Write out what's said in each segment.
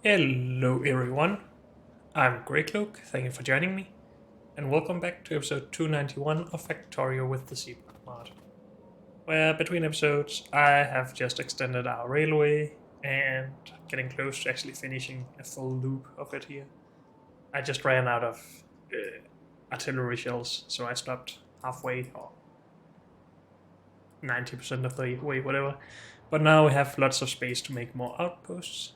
Hello everyone, I'm Greycloak, thank you for joining me, and welcome back to episode 291 of Factorio with the Seabird mod, where between episodes I have just extended our railway and getting close to actually finishing a full loop of it here. I just ran out of artillery shells, so I stopped halfway, or 90% of the way, whatever, but now we have lots of space to make more outposts.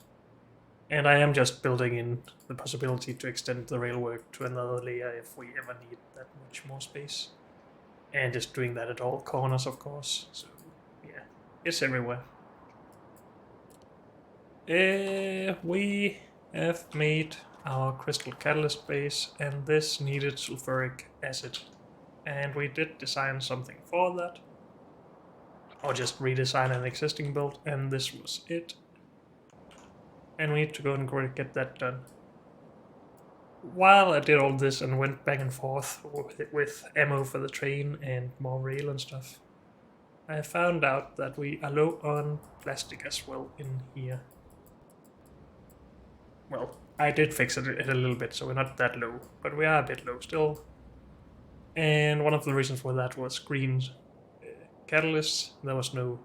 And I am just building in the possibility to extend the railwork to another layer if we ever need that much more space. And just doing that at all corners, of course. So, yeah, it's everywhere. We have made our crystal catalyst base, and this needed sulfuric acid. And we did design something for that. Or just redesign an existing build, and this was it. And we need to go and get that done. While I did all this and went back and forth with ammo for the train and more rail and stuff, I found out that we are low on plastic as well in here. Well, I did fix it a little bit, so we're not that low, but we are a bit low still. And one of the reasons for that was green catalysts. There was no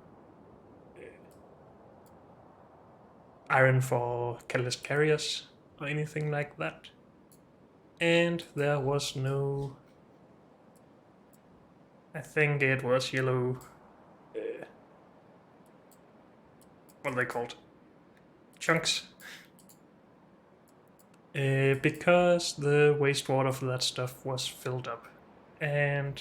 iron for catalyst carriers or anything like that. And there was no... I think it was yellow... what are they called? Chunks. Because the wastewater for that stuff was filled up. And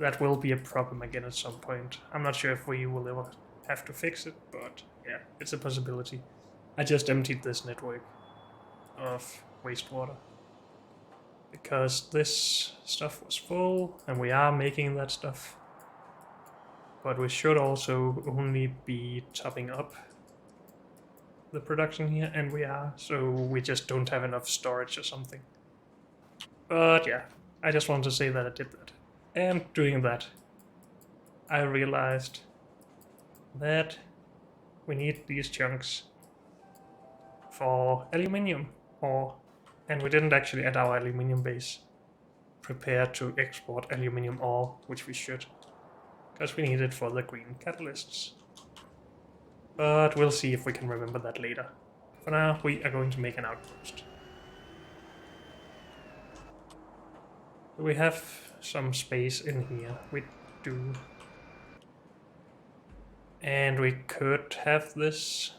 that will be a problem again at some point. I'm not sure if we will ever have to fix it, but yeah, it's a possibility. I just emptied this network of wastewater because this stuff was full and we are making that stuff, but we should also only be topping up the production here, and we are, so we just don't have enough storage or something. But yeah, I just wanted to say that I did that. And doing that, I realized that we need these chunks for aluminium ore, and we didn't actually at our aluminium base prepare to export aluminium ore, which we should, because we need it for the green catalysts. But we'll see if we can remember that later. For now, we are going to make an outpost. We have some space in here. We do. And we could have this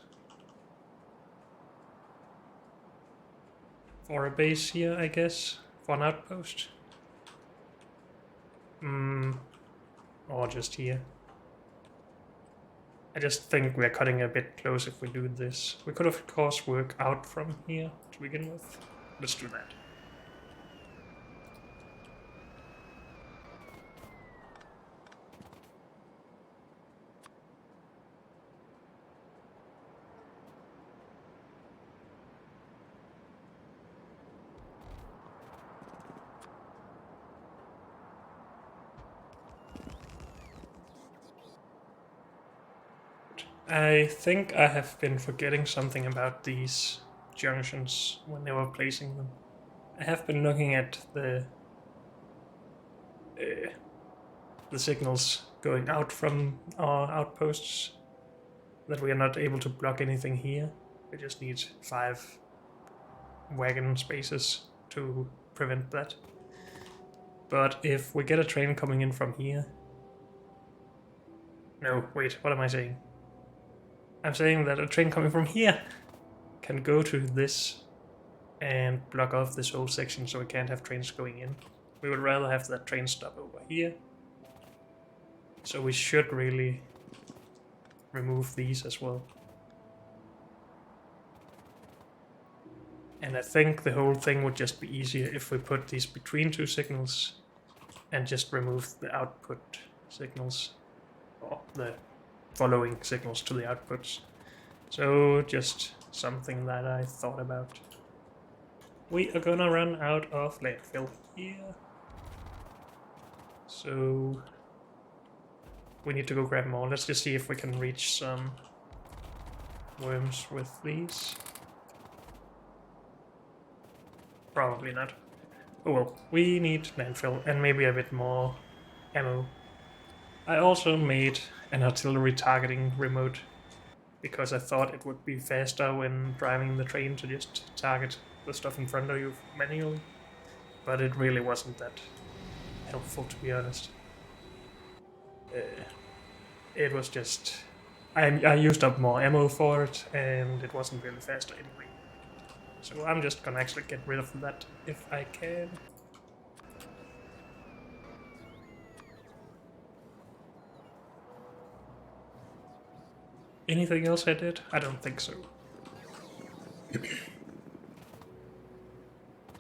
for a base here, I guess, for an outpost. Or just here. I just think we're cutting a bit close if we do this. We could of course work out from here to begin with. Let's do that. I think I have been forgetting something about these junctions when they were placing them. I have been looking at the signals going out from our outposts, that we are not able to block anything here. We just need 5 wagon spaces to prevent that. But if we get a train coming in from here... No, wait, what am I saying? I'm saying that a train coming from here can go to this and block off this whole section so we can't have trains going in. We would rather have that train stop over here. So we should really remove these as well. And I think the whole thing would just be easier if we put these between 2 signals and just remove the output signals, or the following signals to the outputs. So just something that I thought about. We are gonna run out of landfill here. So we need to go grab more. Let's just see if we can reach some worms with these. Probably not. Oh well, we need landfill and maybe a bit more ammo. I also made an artillery targeting remote because I thought it would be faster when driving the train to just target the stuff in front of you manually, but it really wasn't that helpful, to be honest. It was just... I used up more ammo for it, and it wasn't really faster anyway. So I'm just gonna actually get rid of that if I can. Anything else I did? I don't think so.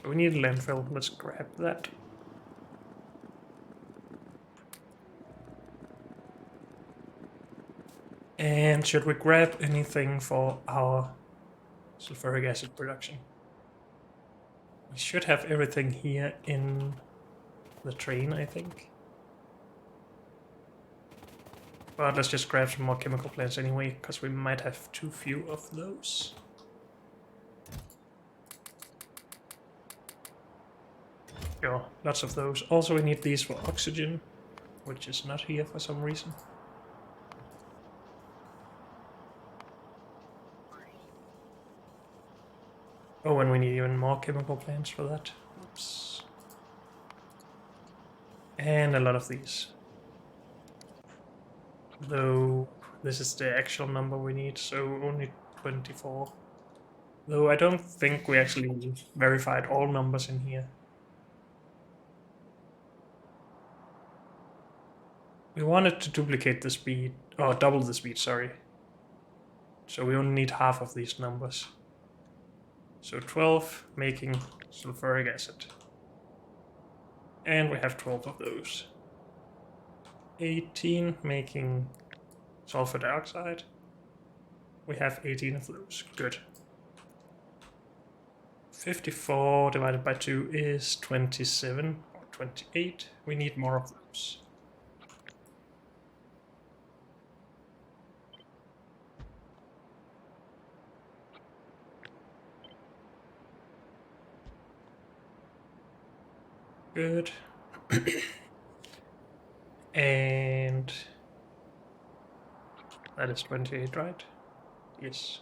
We need a landfill. Let's grab that. And should we grab anything for our sulfuric acid production? We should have everything here in the train, I think. But let's just grab some more chemical plants anyway, because we might have too few of those. Sure, lots of those. Also we need these for oxygen, which is not here for some reason. Oh, and we need even more chemical plants for that. Oops. And a lot of these. Though this is the actual number we need, so only 24. Though I don't think we actually verified all numbers in here. We wanted to duplicate the speed, or double the speed, sorry. So we only need half of these numbers. So 12 making sulfuric acid. And we have 12 of those. 18 making sulfur dioxide. We have 18 of those. Good. 54 divided by 2 is 27 or 28. We need more of those. Good. And that is 28, right? Yes.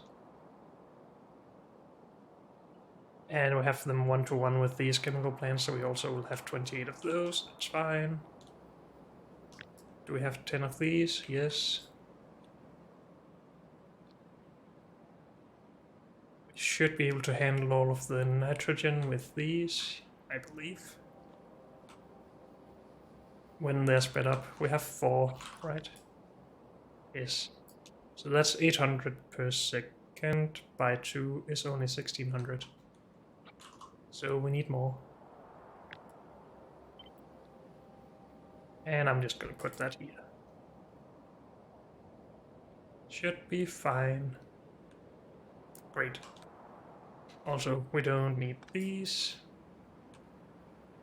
And we have them 1-to-1 with these chemical plants, so we also will have 28 of those. That's fine. Do we have 10 of these? Yes. We should be able to handle all of the nitrogen with these, I believe. When they're sped up, we have 4, right? Yes. So that's 800 per second by 2 is only 1600. So we need more. And I'm just gonna put that here. Should be fine. Great. Also, we don't need these.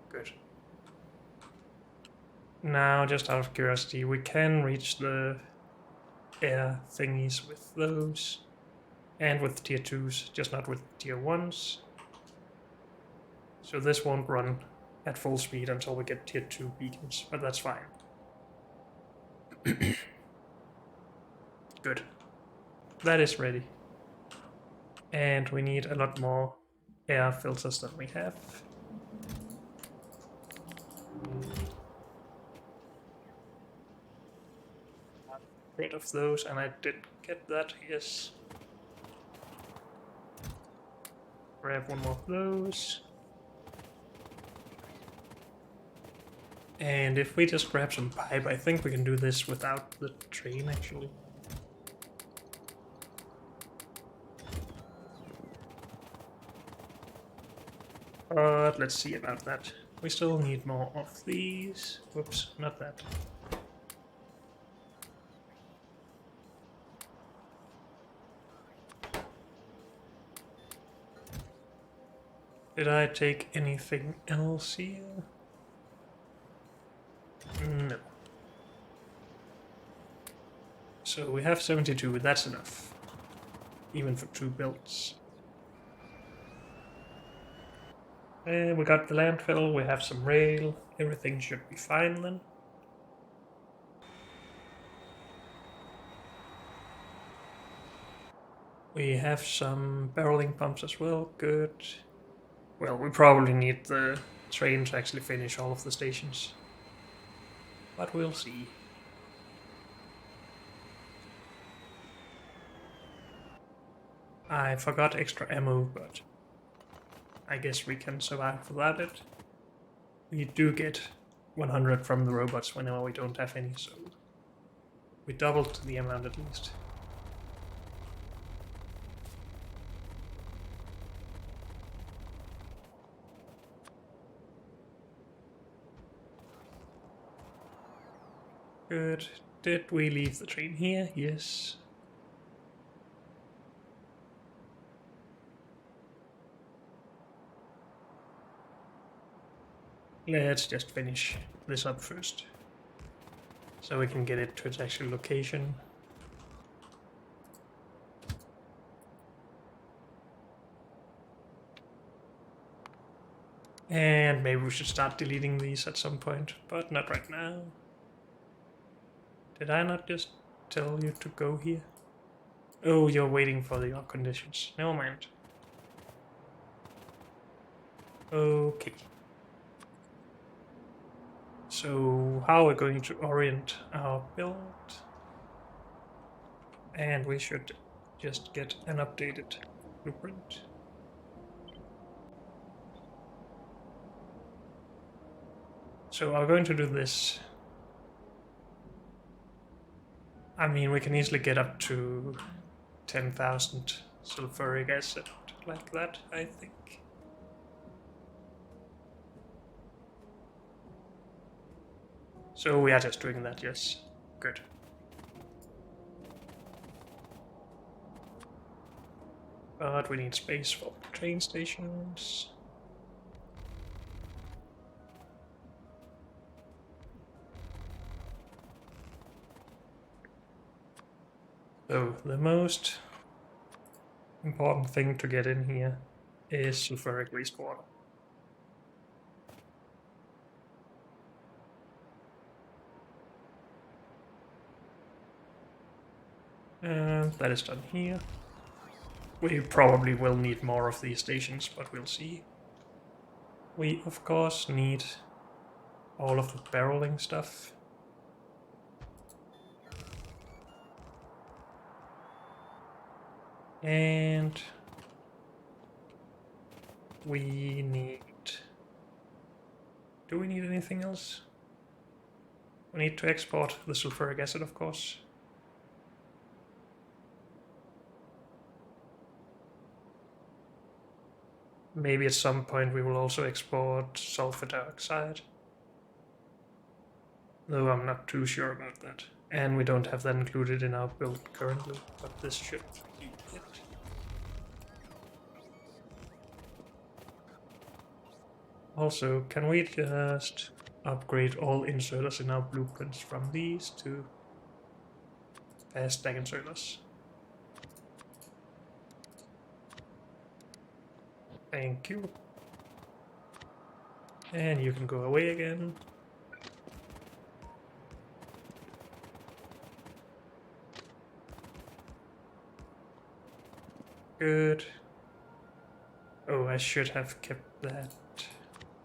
Good. Now, just out of curiosity, we can reach the air thingies with those. And with tier 2s, just not with tier 1s. So this won't run at full speed until we get tier 2 beacons, but that's fine. Good. That is ready. And we need a lot more air filters than we have. Rid of those, and I did get that, yes. Grab one more of those. And if we just grab some pipe, I think we can do this without the train, actually. But let's see about that. We still need more of these. Whoops, not that. Did I take anything else here? No. So we have 72, that's enough. Even for 2 builds. We got the landfill, we have some rail, everything should be fine then. We have some barreling pumps as well, good. Well, we probably need the train to actually finish all of the stations. But we'll see. I forgot extra ammo, but I guess we can survive without it. We do get 100 from the robots whenever we don't have any, so we doubled the amount at least. Good. Did we leave the train here? Yes. Let's just finish this up first, so we can get it to its actual location. And maybe we should start deleting these at some point, but not right now. Did I not just tell you to go here? Oh, you're waiting for the conditions. Never mind. Okay. So how are we going to orient our build? And we should just get an updated blueprint. So I'm going to do this. I mean, we can easily get up to 10,000 sulfuric acid like that, I think. So we are just doing that, yes. Good. But we need space for train stations. So the most important thing to get in here is sulfuric wastewater. And that is done here. We probably will need more of these stations, but we'll see. We, of course, need all of the barreling stuff. And we need... Do we need anything else? We need to export the sulfuric acid, of course. Maybe at some point we will also export sulfur dioxide. Though I'm not too sure about that. And we don't have that included in our build currently, but this should be it. Also, can we just upgrade all inserters in our blueprints from these to fast stack inserters? Thank you. And you can go away again. Good. Oh, I should have kept that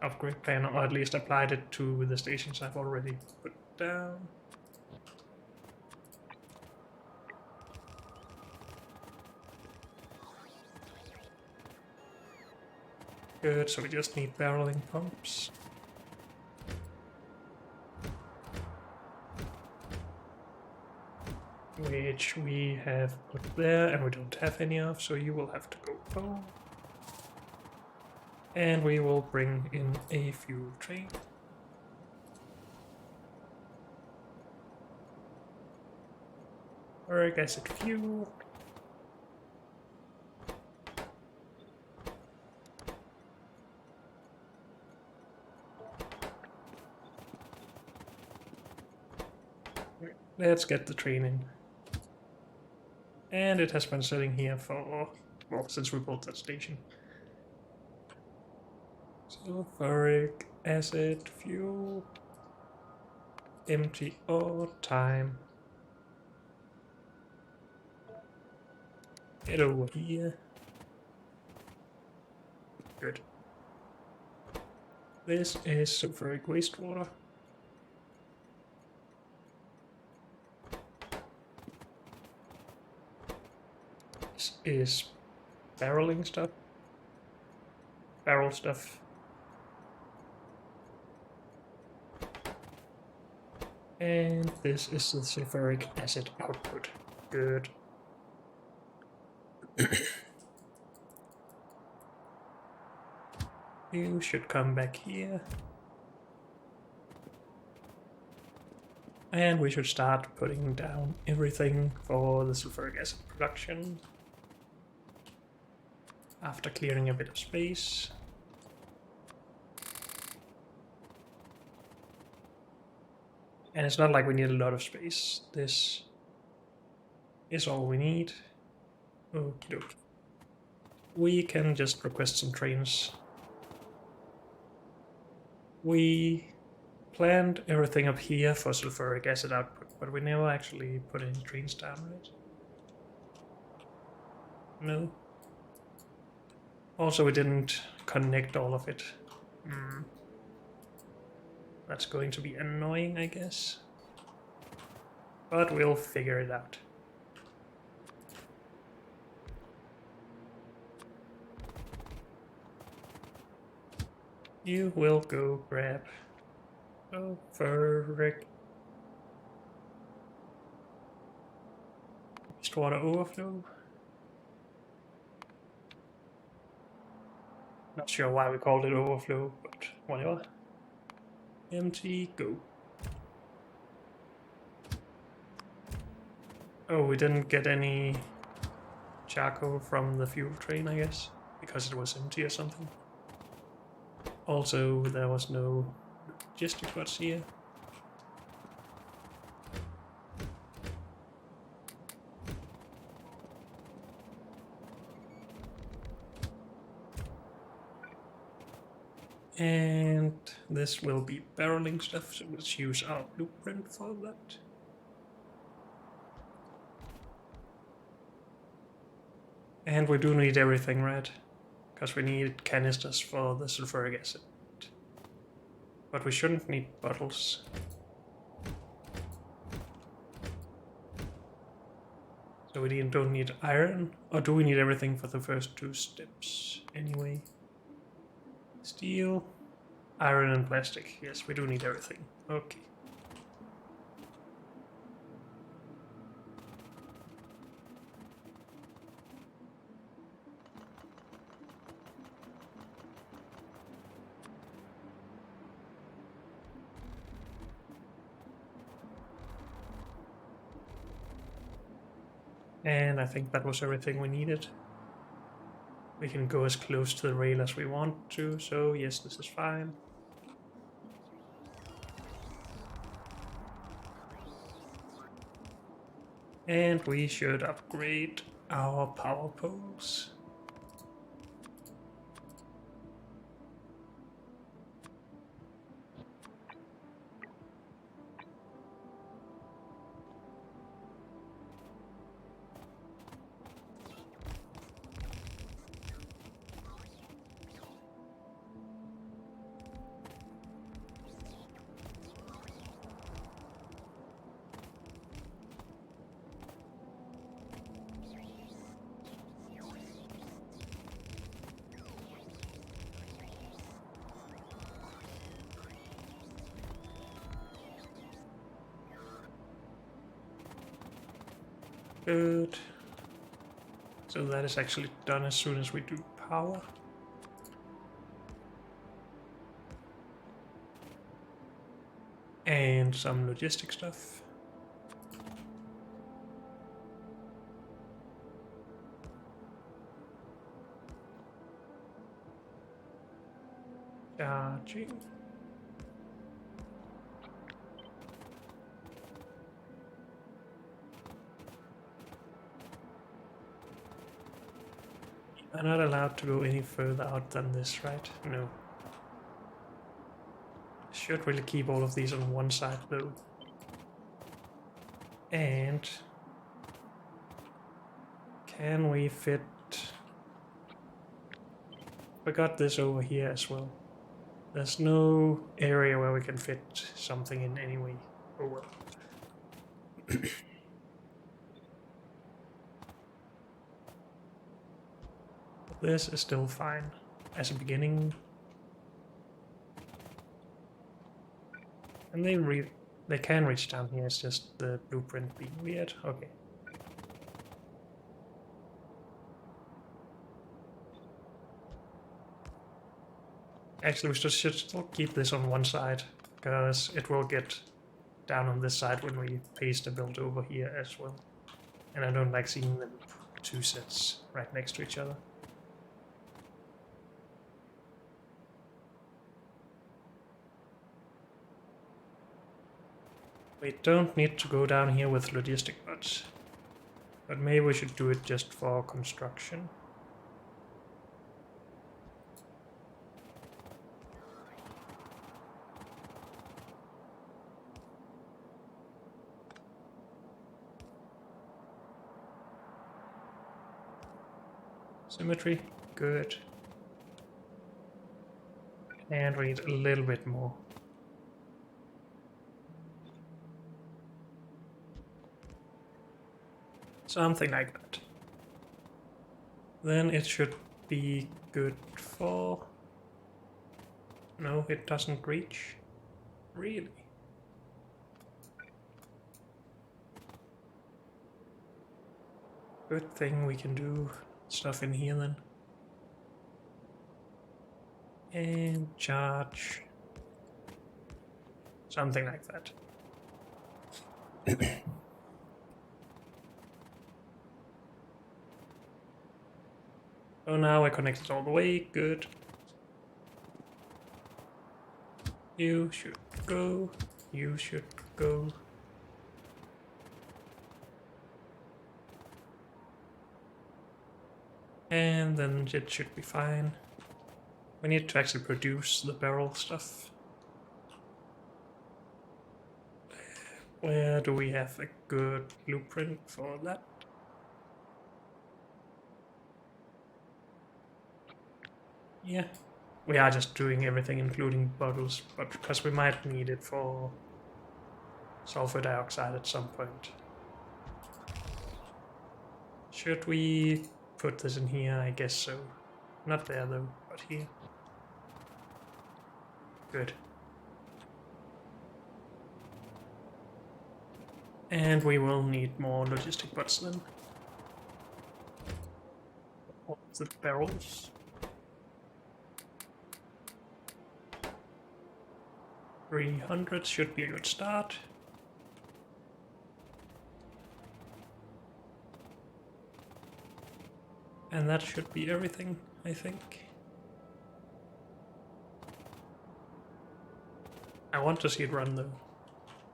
upgrade plan, or at least applied it to the stations I've already put down. Good, so we just need barreling pumps. Which we have put there, and we don't have any of, so you will have to go home. And we will bring in a fuel train. Sulfuric acid fuel. Let's get the train in. And it has been sitting here for, well, since we built that station. Sulfuric acid, fuel, empty ore, time. Get over here. Good. This is sulfuric wastewater. This is barreling stuff. Barrel stuff. And this is the sulfuric acid output. Good. You should come back here. And we should start putting down everything for the sulfuric acid production. After clearing a bit of space. And it's not like we need a lot of space. This is all we need. Okie dokie. We can just request some trains. We planned everything up here for sulfuric acid output, but we never actually put any trains down, right? No. Also, we didn't connect all of it. That's going to be annoying, I guess. But we'll figure it out. You will go grab sulfuric wastewater overflow. Not sure why we called it overflow, but whatever. Empty, go. Oh, we didn't get any charcoal from the fuel train, I guess, because it was empty or something. Also, there was no logistic bots here. And this will be barreling stuff, so let's use our blueprint for that. And we do need everything, right? Because we need canisters for the sulfuric acid. But we shouldn't need bottles. So we don't need iron, or do we need everything for the first two steps anyway? Steel, iron and plastic. Yes, we do need everything. Okay. And I think that was everything we needed. We can go as close to the rail as we want to, so yes, this is fine. And we should upgrade our power poles. Good. So that is actually done as soon as we do power. And some logistic stuff. Charging. I'm not allowed to go any further out than this, right? No. Should really keep all of these on one side though. And can we fit... We got this over here as well. There's no area where we can fit something in any way. Oh well. This is still fine as a beginning. And they can reach down here, it's just the blueprint being weird. Okay. Actually, we should still keep this on one side, because it will get down on this side when we paste the build over here as well. And I don't like seeing them two sets right next to each other. We don't need to go down here with logistic bots, but maybe we should do it just for construction. Symmetry, good. And we need a little bit more. Something like that. Then it should be good for... No, it doesn't reach. Really? Good thing we can do stuff in here then. And charge. Something like that. So now we're connected all the way, good. You should go, you should go. And then it should be fine. We need to actually produce the barrel stuff. Where do we have a good blueprint for that? Yeah, we are just doing everything including bottles, but because we might need it for sulfur dioxide at some point. Should we put this in here? I guess so. Not there though, but here. Good. And we will need more logistic bots then. All the barrels. 300 should be a good start. And that should be everything, I think. I want to see it run though.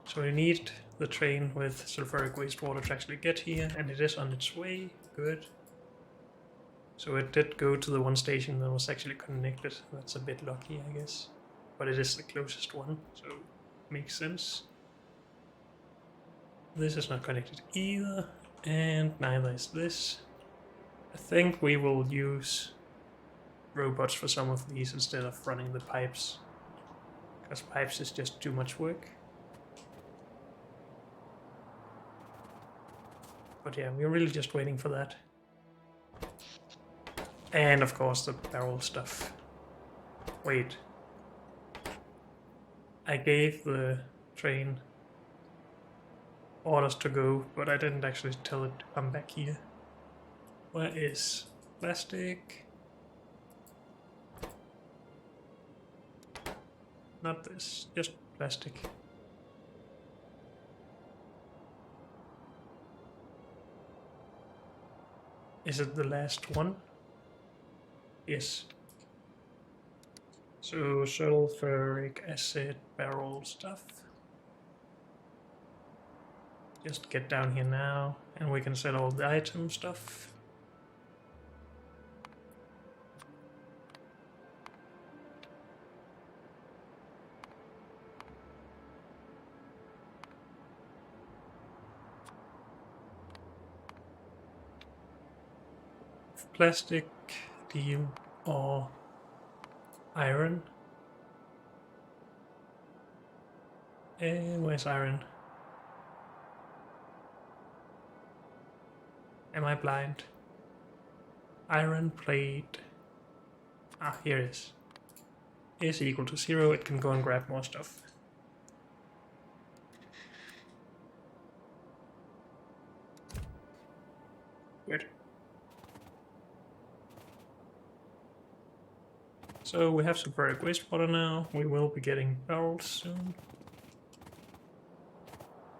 So we need the train with sulfuric wastewater to actually get here, and it is on its way. Good. So it did go to the one station that was actually connected. That's a bit lucky, I guess. But it is the closest one, so makes sense. This is not connected either, and neither is this. I think we will use robots for some of these instead of running the pipes, because pipes is just too much work. But yeah, we're really just waiting for that. And of course the barrel stuff. Wait. I gave the train orders to go, but I didn't actually tell it to come back here. Where is plastic? Not this, just plastic. Is it the last one? Yes. So sulfuric acid barrel stuff. Just get down here now and we can sell all the item stuff. plastic, steel, or iron. Where's iron? Am I blind? Iron plate. Ah, here it is equal to 0. It can go and grab more stuff. Good. So we have sulfuric wastewater now. We will be getting barrels soon.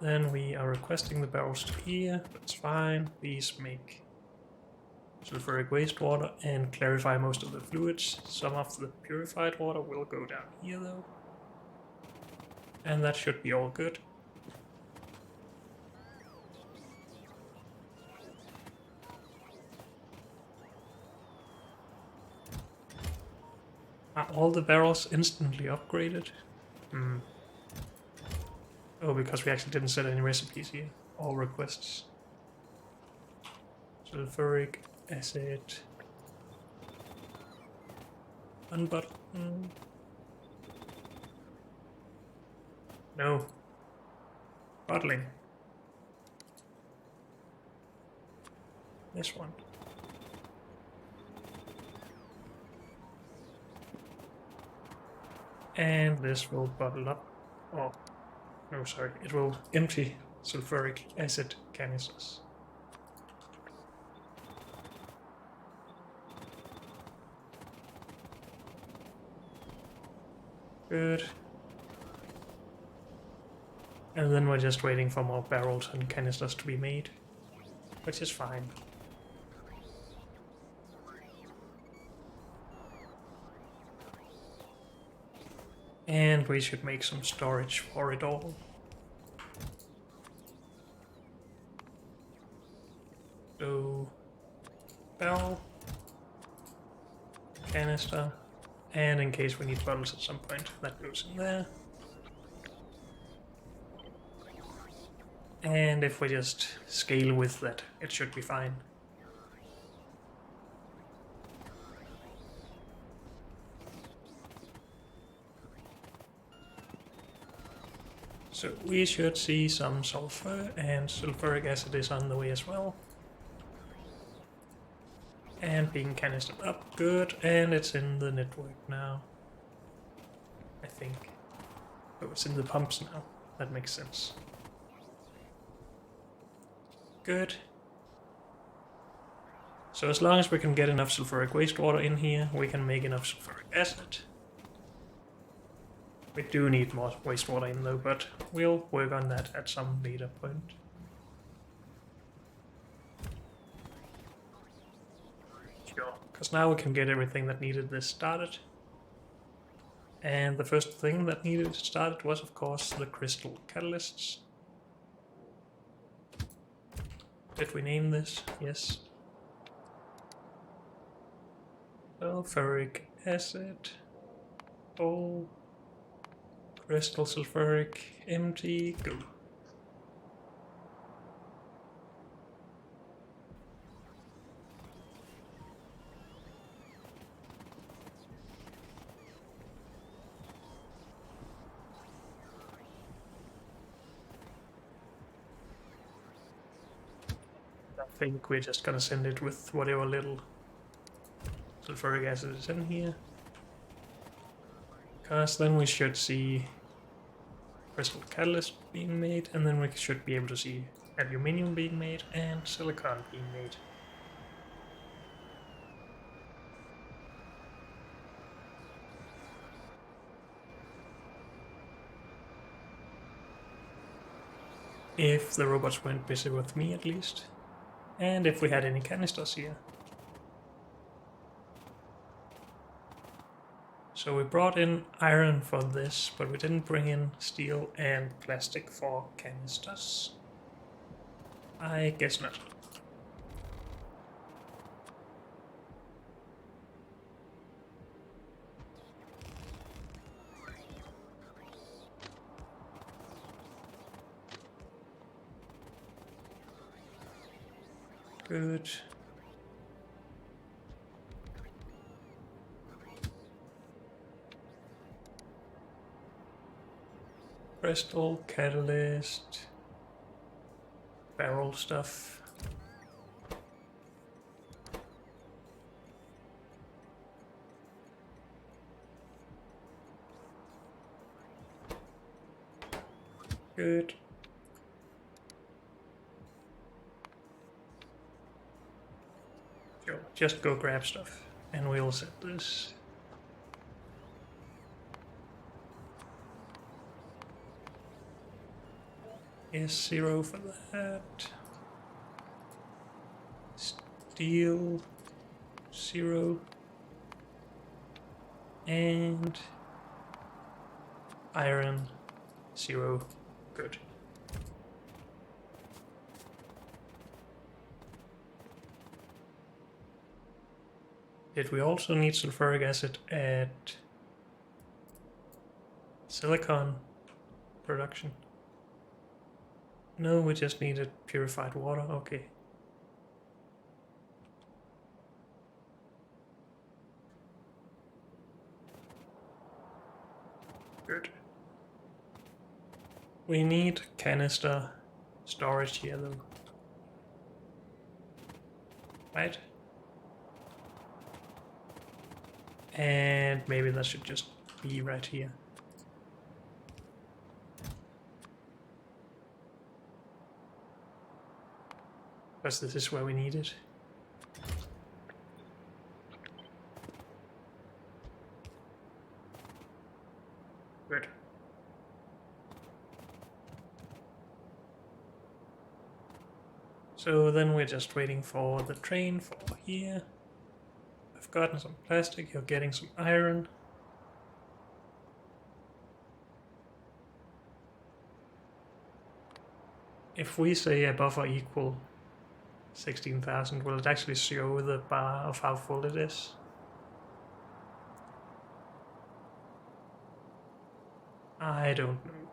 Then we are requesting the barrels to here. That's fine. These make sulfuric wastewater and clarify most of the fluids. Some of the purified water will go down here though. And that should be all good. Are all the barrels instantly upgraded? Oh, because we actually didn't set any recipes here. All requests. Sulfuric acid. Unbutton. No. Bottling. This one. And this will bottle up. Oh, no, sorry. It will empty sulfuric acid canisters. Good. And then we're just waiting for more barrels and canisters to be made, which is fine. And we should make some storage for it all. So, barrel, canister, and in case we need bottles at some point, that goes in there. And if we just scale with that, it should be fine. So we should see some sulfur, and sulfuric acid is on the way as well. And being canistered up, good, and it's in the network now. I think. Oh, it's in the pumps now. That makes sense. Good. So as long as we can get enough sulfuric wastewater in here, we can make enough sulfuric acid. We do need more wastewater in though, but we'll work on that at some later point. Sure, because now we can get everything that needed this started. And the first thing that needed it started was, of course, the crystal catalysts. Did we name this? Yes. Sulfuric acid. Oh. Crystal sulfuric, empty, go. I think we're just gonna send it with whatever little sulfuric acid is in here. Because then we should see crystal catalyst being made, and then we should be able to see aluminium being made and silicon being made. If the robots weren't busy with me at least. And if we had any canisters here. So we brought in iron for this, but we didn't bring in steel and plastic for canisters. I guess not. Good. Crystal, catalyst, barrel stuff. Good. Sure, just go grab stuff and we'll set this. Is 0 for that. Steel, 0. And iron, 0. Good. Did we also need sulfuric acid at silicon production? No, we just needed purified water. Okay. Good. We need canister storage here though. Right? And maybe that should just be right here. Because this is where we need it. Good. So then we're just waiting for the train for here. I've gotten some plastic, you're getting some iron. If we say above or equal 16,000, will it actually show the bar of how full it is? I don't know.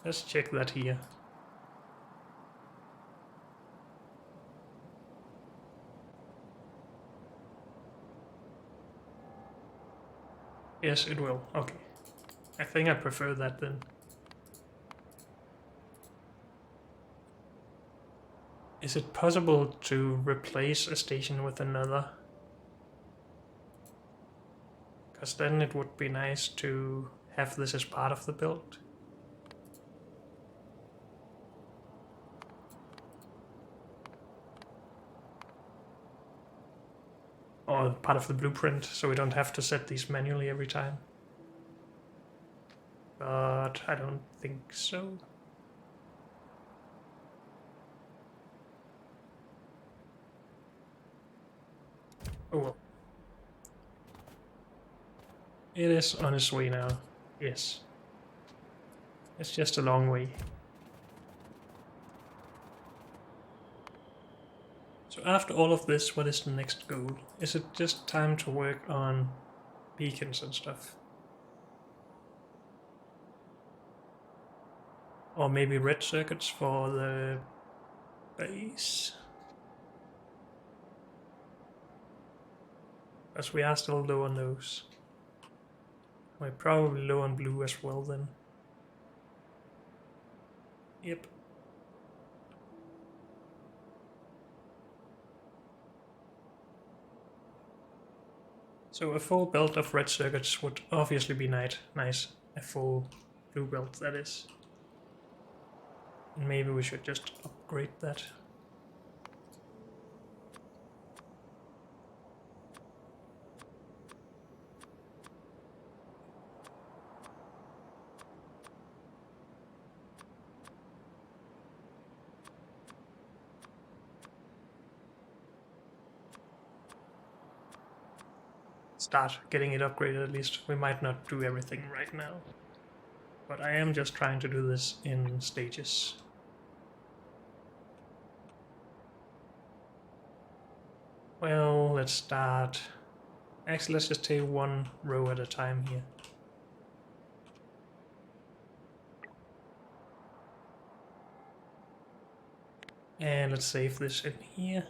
Let's check that here. Yes, it will. Okay. I think I prefer that then. Is it possible to replace a station with another? Because then it would be nice to have this as part of the build. Or part of the blueprint, so we don't have to set these manually every time. But I don't think so. Oh well. It is on its way now. Yes. It's just a long way. So after all of this, what is the next goal? Is it just time to work on beacons and stuff? Or maybe red circuits for the base? Because we are still low on those. We're probably low on blue as well then. Yep. So a full belt of red circuits would obviously be nice. A full blue belt, that is. And maybe we should just upgrade that. Start getting it upgraded at least. We might not do everything right now. But I am just trying to do this in stages. Well, let's start. Actually, let's just take one row at a time here. And let's save this in here.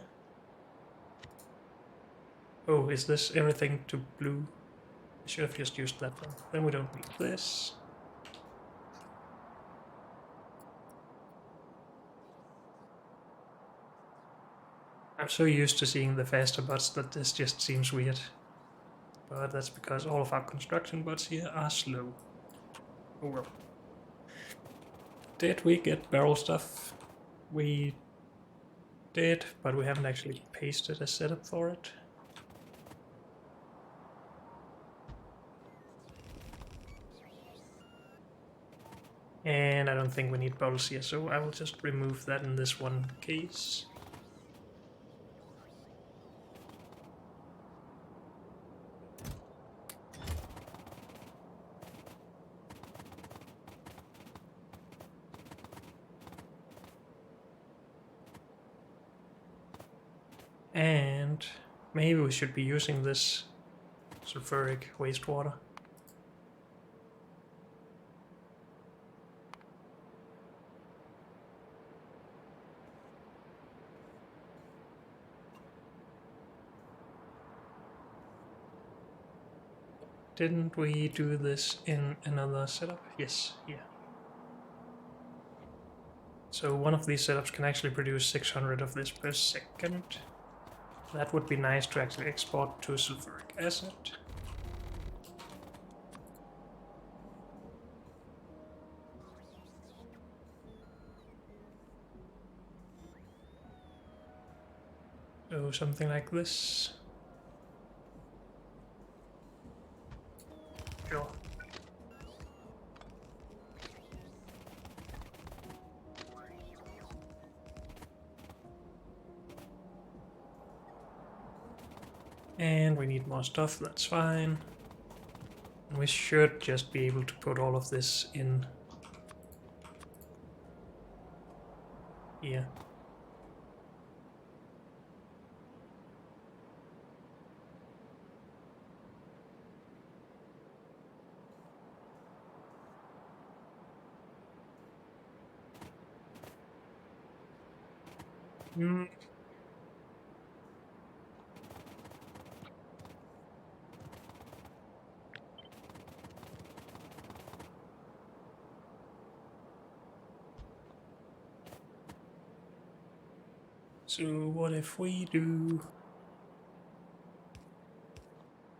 Oh, is this everything to blue? I should have just used that one. Then we don't need this. I'm so used to seeing the faster bots that this just seems weird. But that's because all of our construction bots here are slow. Oh well. Did we get barrel stuff? We did, but we haven't actually pasted a setup for it. And I don't think we need bottles here, so I will just remove that in this one case. And maybe we should be using this sulfuric wastewater. Didn't we do this in another setup? Yes, yeah. So one of these setups can actually produce 600 of this per second. That would be nice to actually export to sulfuric acid. So something like this. Sure. And we need more stuff, that's fine. And we should just be able to put all of this in here. Mm. So what if we do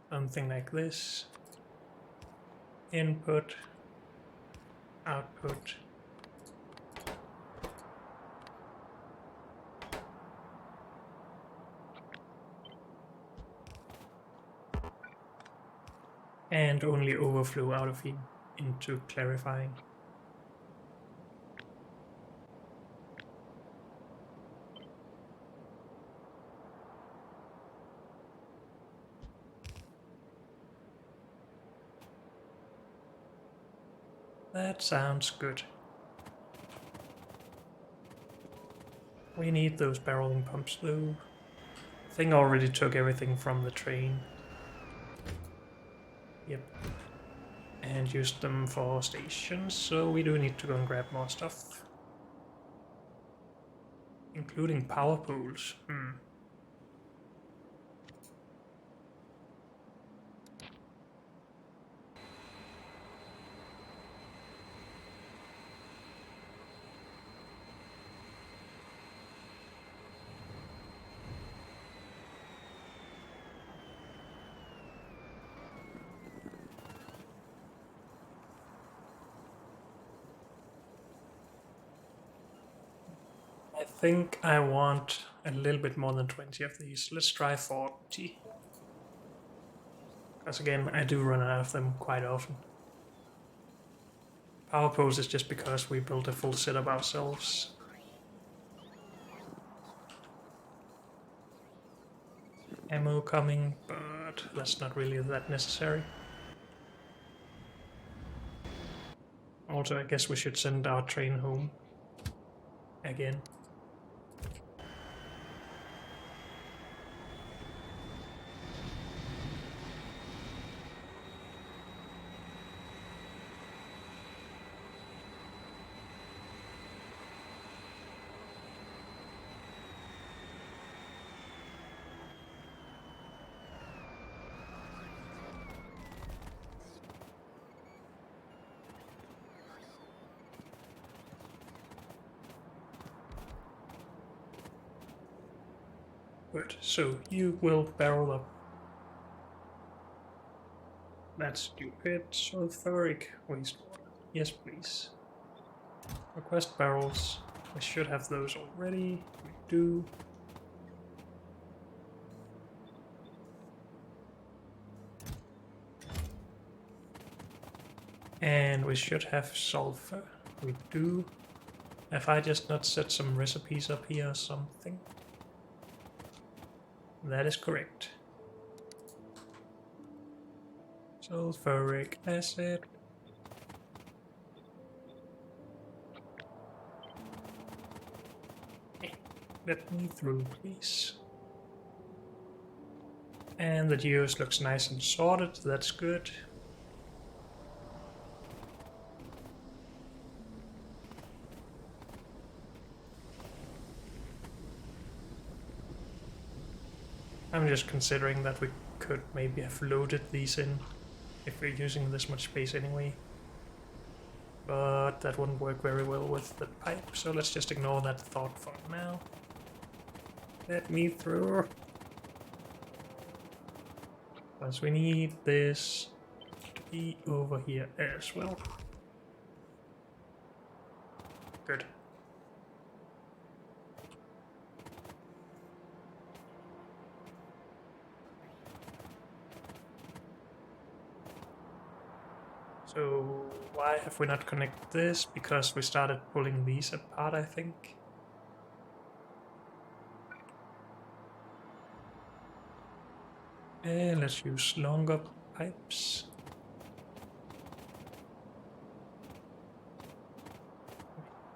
something like this? Input, output. And only overflow out of here into clarifying. That sounds good. We need those barreling pumps though. I think I already took everything from the train. Yep. And used them for stations, so we do need to go and grab more stuff. Including power poles. I think I want a little bit more than 20 of these. Let's try 40. Because again, I do run out of them quite often. Power poles is just because we built a full setup ourselves. Ammo coming, but that's not really that necessary. Also, I guess we should send our train home again. Good, so you will barrel up. That's stupid. Sulfuric wastewater. Yes, please. Request barrels. We should have those already. We do. And we should have sulfur. We do. Have I just not set some recipes up here or something? That is correct. Sulfuric acid. Let me through, please. And the geos looks nice and sorted, that's good. I'm just considering that we could maybe have loaded these in if we're using this much space anyway. But that wouldn't work very well with the pipe, so let's just ignore that thought for now. Let me through. Because we need this to be over here as well. Good. So why have we not connected this? Because we started pulling these apart, I think. And let's use longer pipes.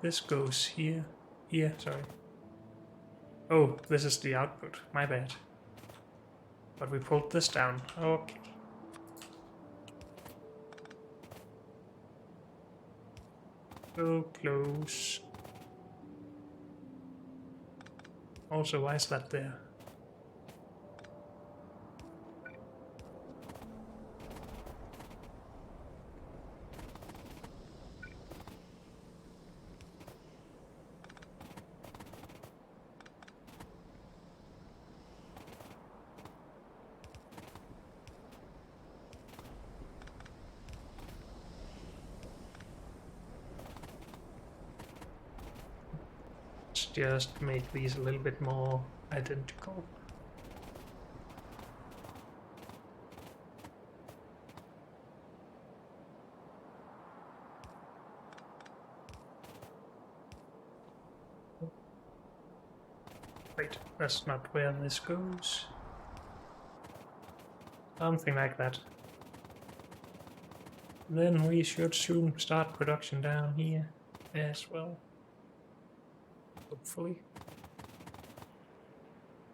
This goes here. Here, sorry. Oh, this is the output. My bad. But we pulled this down. Okay. So close. Also, why is that there? Just make these a little bit more identical. Wait, that's not where this goes. Something like that. Then we should soon start production down here as well. Hopefully.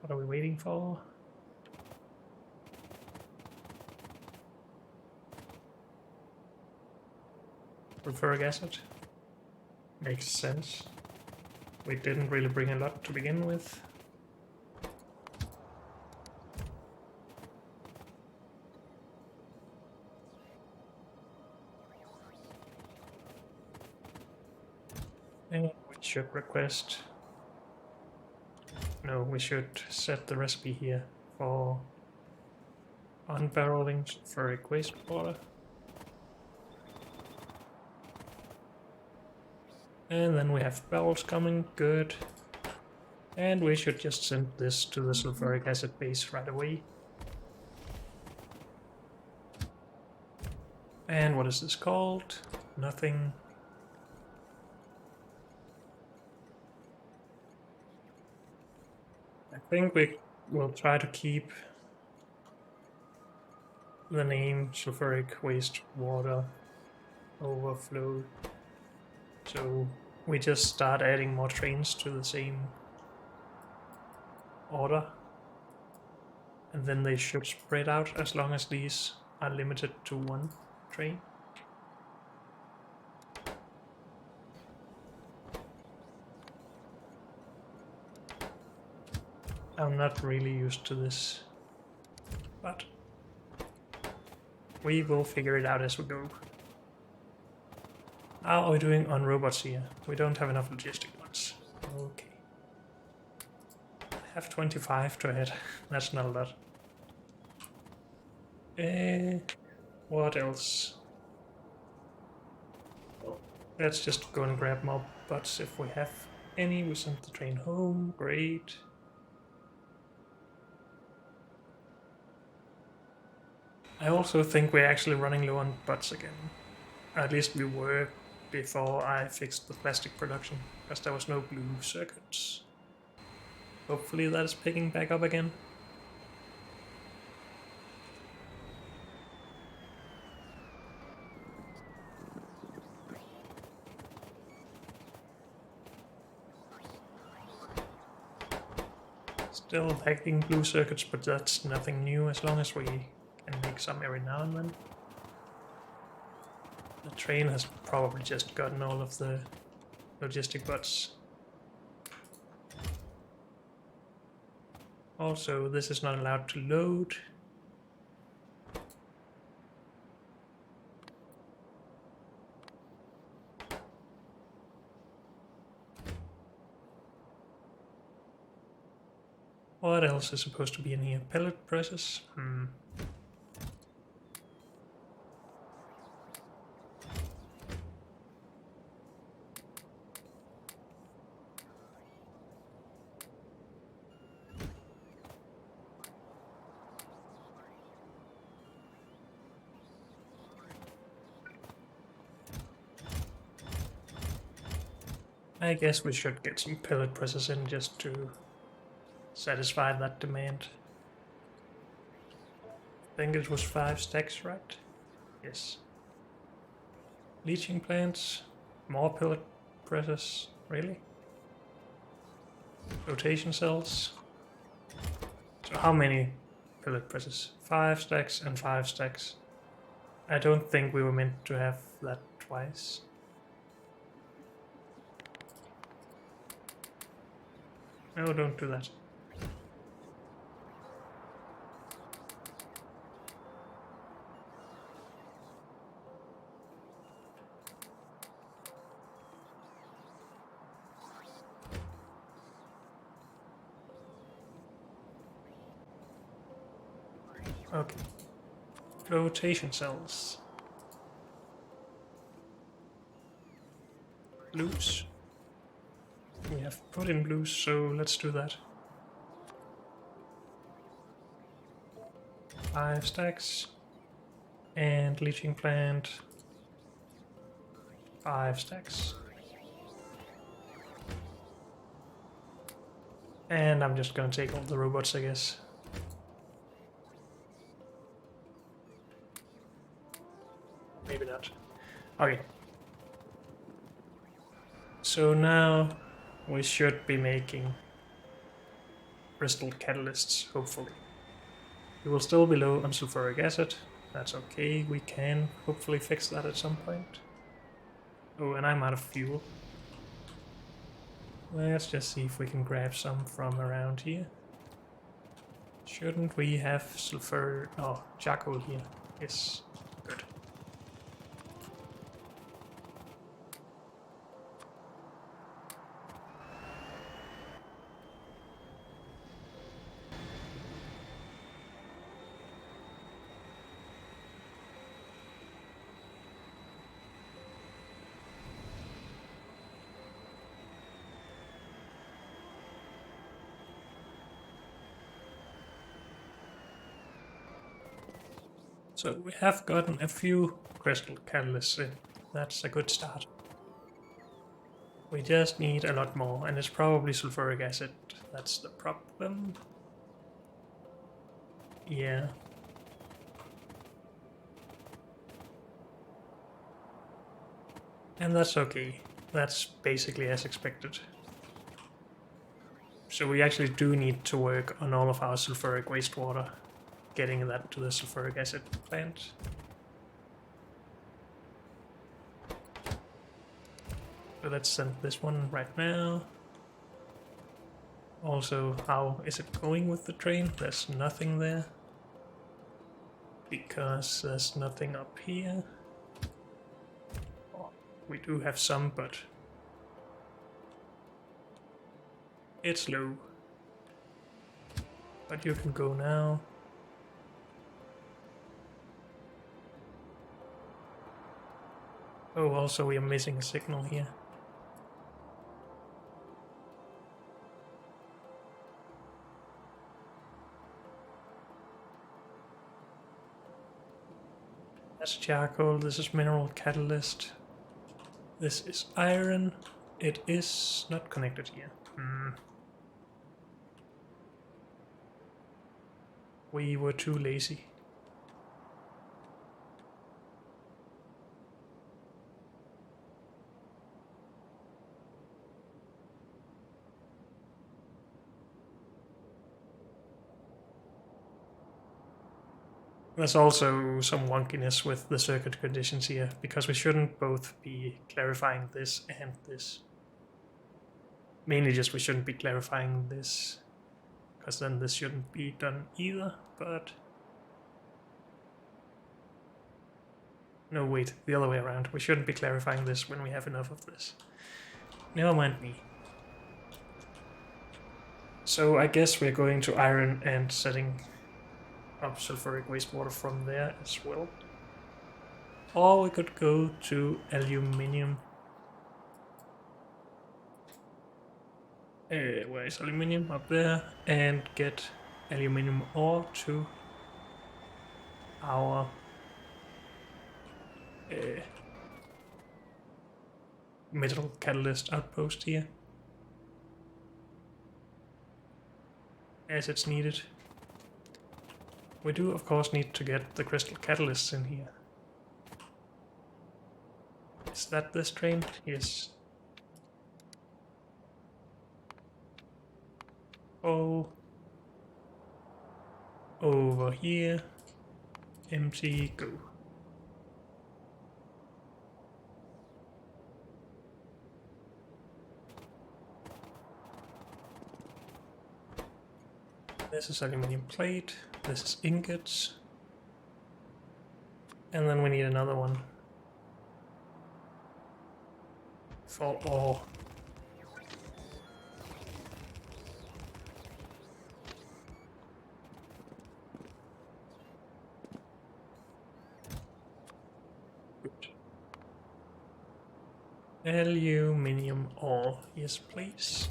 What are we waiting for? Sulfuric acid. Makes sense. We didn't really bring a lot to begin with. And we should request... No, we should set the recipe here for unbarreling sulfuric wastewater. And then we have barrels coming, good. And we should just send this to the sulfuric acid base right away. And what is this called? Nothing. I think we will try to keep the name sulfuric wastewater overflow. So we just start adding more trains to the same order. And then they should spread out as long as these are limited to one train. I'm not really used to this, but we will figure it out as we go. How are we doing on robots here? We don't have enough logistic ones. Okay. have 25 to hit. That's not a lot. What else? Let's just go and grab more butts if we have any. We sent the train home. Great. I also think we're actually running low on butts again. At least we were before I fixed the plastic production, because there was no blue circuits. Hopefully that is picking back up again. Still hacking blue circuits, but that's nothing new as long as we can make some every now and then. The train has probably just gotten all of the logistic butts. Also, this is not allowed to load. What else is supposed to be in here? Pellet presses? I guess we should get some pellet presses in just to satisfy that demand. I think it was 5 stacks, right? Yes. Leaching plants, more pellet presses, really? Rotation cells. So how many pellet presses? 5 stacks and 5 stacks. I don't think we were meant to have that twice. No, don't do that. Okay. Rotation cells. Blues. We have put in blues, so let's do that. 5 stacks. And leaching plant. 5 stacks. And I'm just gonna take all the robots, I guess. Maybe not. Okay. So now we should be making crystal catalysts, hopefully. We will still be low on sulfuric acid. That's okay, we can hopefully fix that at some point. Oh, and I'm out of fuel. Let's just see if we can grab some from around here. Shouldn't we have sulfur... oh, charcoal here. Yes, good. So we have gotten a few crystal catalysts in. That's a good start. We just need a lot more, and it's probably sulfuric acid. That's the problem. Yeah. And that's okay. That's basically as expected. So we actually do need to work on all of our sulfuric wastewater, getting that to the sulfuric acid plant. So let's send this one right now. Also, how is it going with the train? There's nothing there. Because there's nothing up here. Oh, we do have some, but it's low. But you can go now. Oh, also we are missing a signal here. That's charcoal, this is mineral catalyst. This is iron. It is not connected here. We were too lazy. There's also some wonkiness with the circuit conditions here, because we shouldn't both be clarifying this and this. Mainly just we shouldn't be clarifying this, because then this shouldn't be done either, but... No, wait, the other way around. We shouldn't be clarifying this when we have enough of this. Never mind me. So I guess we're going to iron and setting up sulfuric wastewater from there as well. Or we could go to aluminium. Where is aluminium? Up there. And get aluminium ore to our metal catalyst outpost here. As it's needed. We do of course need to get the crystal catalysts in here. Is that this train? Yes. Oh. Over here. Empty, go. This is aluminium plate, this is ingots. And then we need another one. For ore. Good. Aluminium ore, yes please.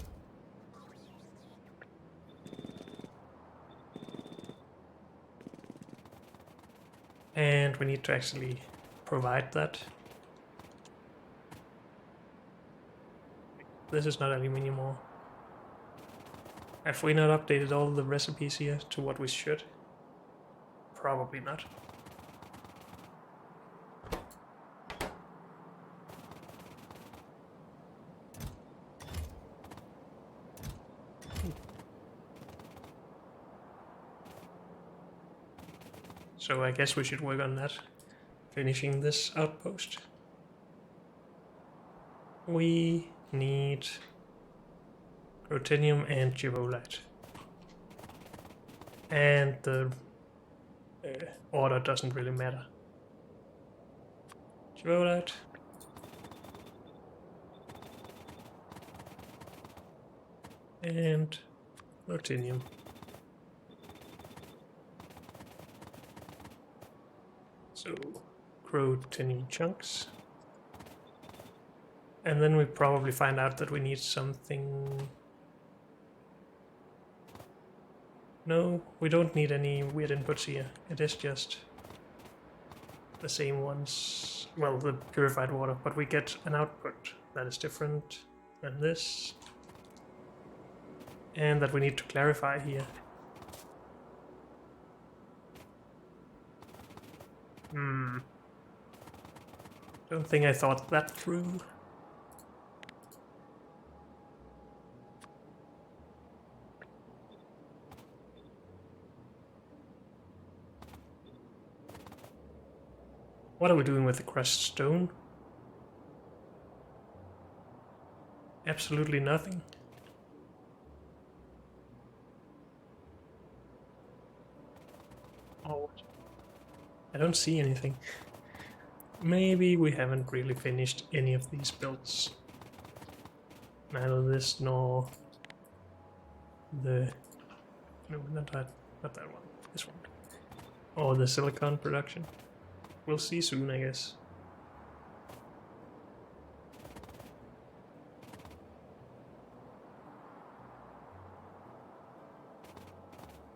And we need to actually provide that. This is not aluminium ore. Have we not updated all the recipes here to what we should? Probably not. So I guess we should work on that, finishing this outpost. We need ruthenium and givolite. And the order doesn't really matter. Givolite. And ruthenium. So, ruthenium chunks. And then we probably find out that we need something... No, we don't need any weird inputs here. It is just the same ones, well, the purified water, but we get an output that is different than this. And that we need to clarify here. Don't think I thought that through. What are we doing with the crushed stone? Absolutely nothing. Oh, I don't see anything. Maybe we haven't really finished any of these builds. Neither this nor the No, not that. Not that one. This one. Or the silicon production. We'll see soon, I guess.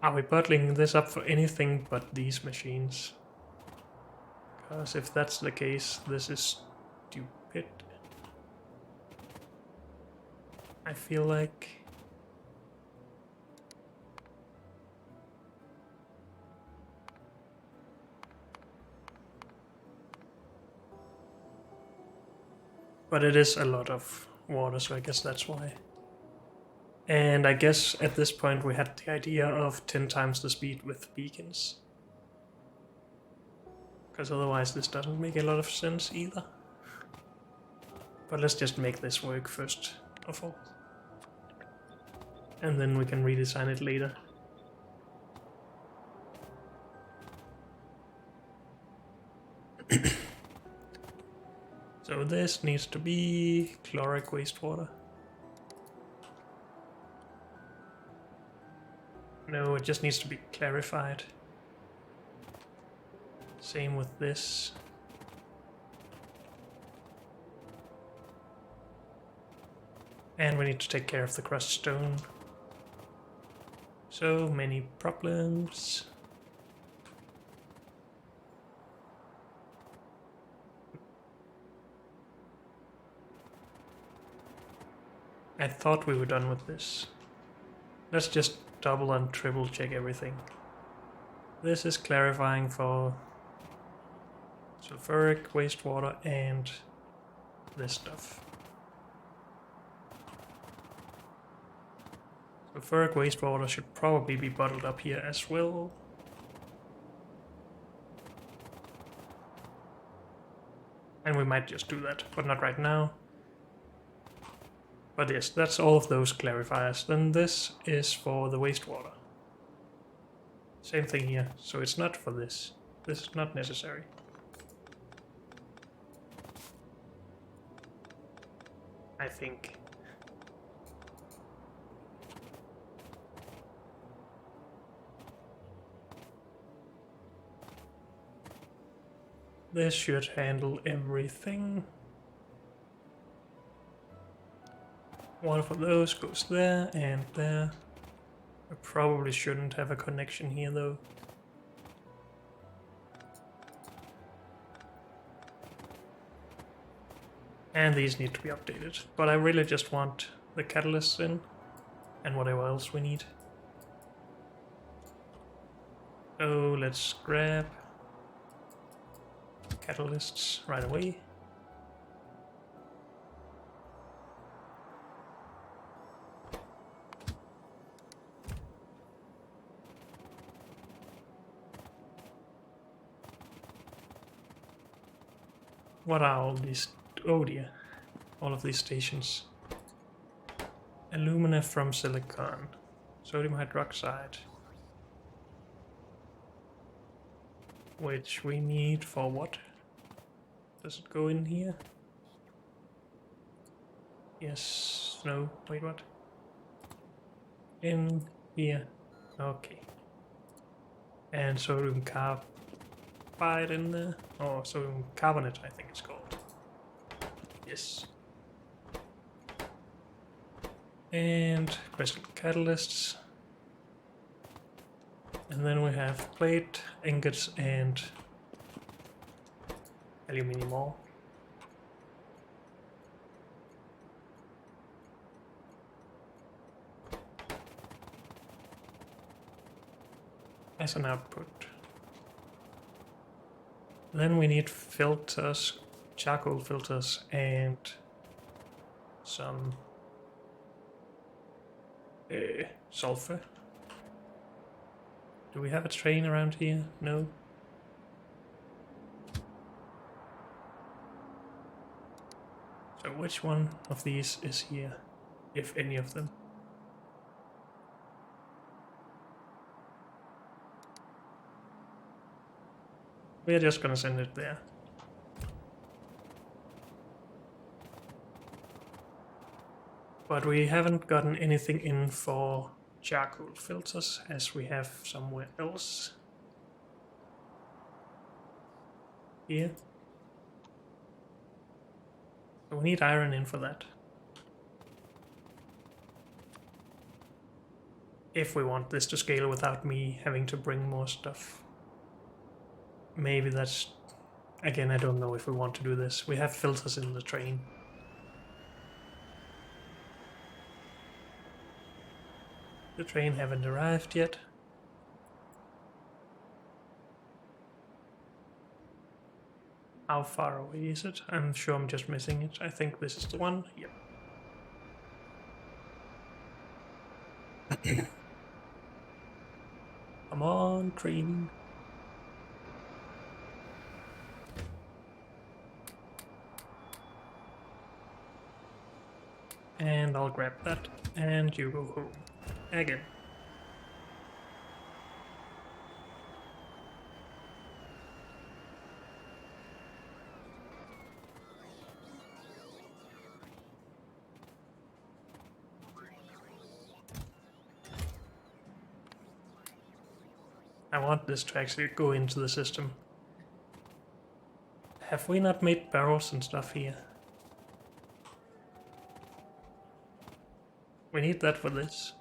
Are we bottling this up for anything but these machines? Because if that's the case, this is stupid. I feel like... But it is a lot of water, so I guess that's why. And I guess at this point we had the idea of 10 times the speed with beacons. Because otherwise this doesn't make a lot of sense either. But let's just make this work first of all. And then we can redesign it later. So this needs to be chloric wastewater. No, it just needs to be clarified. Same with this. And we need to take care of the crushed stone. So many problems. I thought we were done with this. Let's just double and triple check everything. This is clarifying for sulfuric wastewater and this stuff. Sulfuric wastewater should probably be bottled up here as well. And we might just do that, but not right now. But yes, that's all of those clarifiers. Then this is for the wastewater. Same thing here, so it's not for this. This is not necessary. I think. This should handle everything. One of those goes there and there. I probably shouldn't have a connection here though. And these need to be updated. But I really just want the catalysts in and whatever else we need. So let's grab catalysts right away. What are all these? Oh dear. All of these stations. Alumina from silicon. Sodium hydroxide. Which we need for what? Does it go in here? Yes. No. Wait, what? In here. Okay. And sodium carbide in there? Or sodium carbonate, I think it's called. Yes. And crystal catalysts. And then we have plate, ingots, and aluminium ore. As an output. Then we need filters, charcoal filters, and some sulfur. Do we have a train around here? No. So which one of these is here, if any of them? We're just gonna send it there. But we haven't gotten anything in for charcoal filters as we have somewhere else. Here. So we need iron in for that. If we want this to scale without me having to bring more stuff. Maybe that's... Again, I don't know if we want to do this. We have filters in the train. The train haven't arrived yet. How far away is it? I'm sure I'm just missing it. I think this is the one. Yep. Come on, train. And I'll grab that, and you go home. Again. I want this to actually go into the system. Have we not made barrels and stuff here? We need that for this.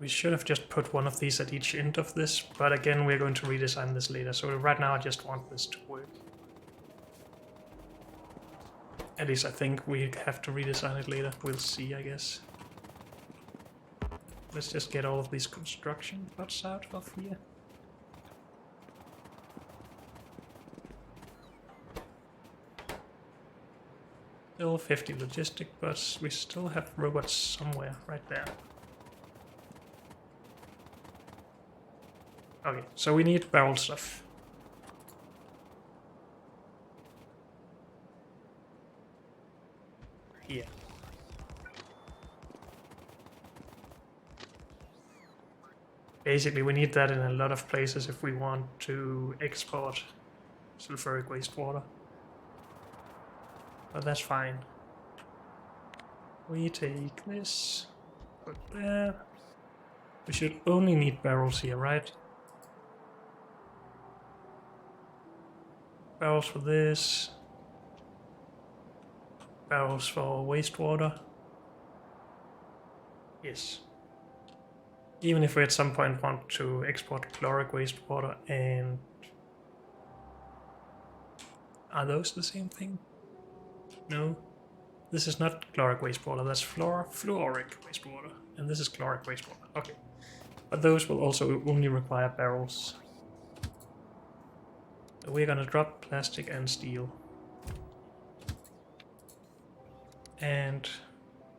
We should have just put one of these at each end of this, but again we're going to redesign this later, so right now I just want this to work. At least I think we have to redesign it later. We'll see, I guess. Let's just get all of these construction plots out of here. Still 50 logistic, but we still have robots somewhere right there. Okay, so we need barrel stuff. Here. Basically, we need that in a lot of places if we want to export sulfuric wastewater. But that's fine. We take this, put there. We should only need barrels here, right? Barrels for this. Barrels for wastewater. Yes. Even if we at some point want to export chloric wastewater and... Are those the same thing? No. This is not chloric wastewater, that's fluoric wastewater. And this is chloric wastewater. Okay. But those will also only require barrels. So we're gonna drop plastic and steel. And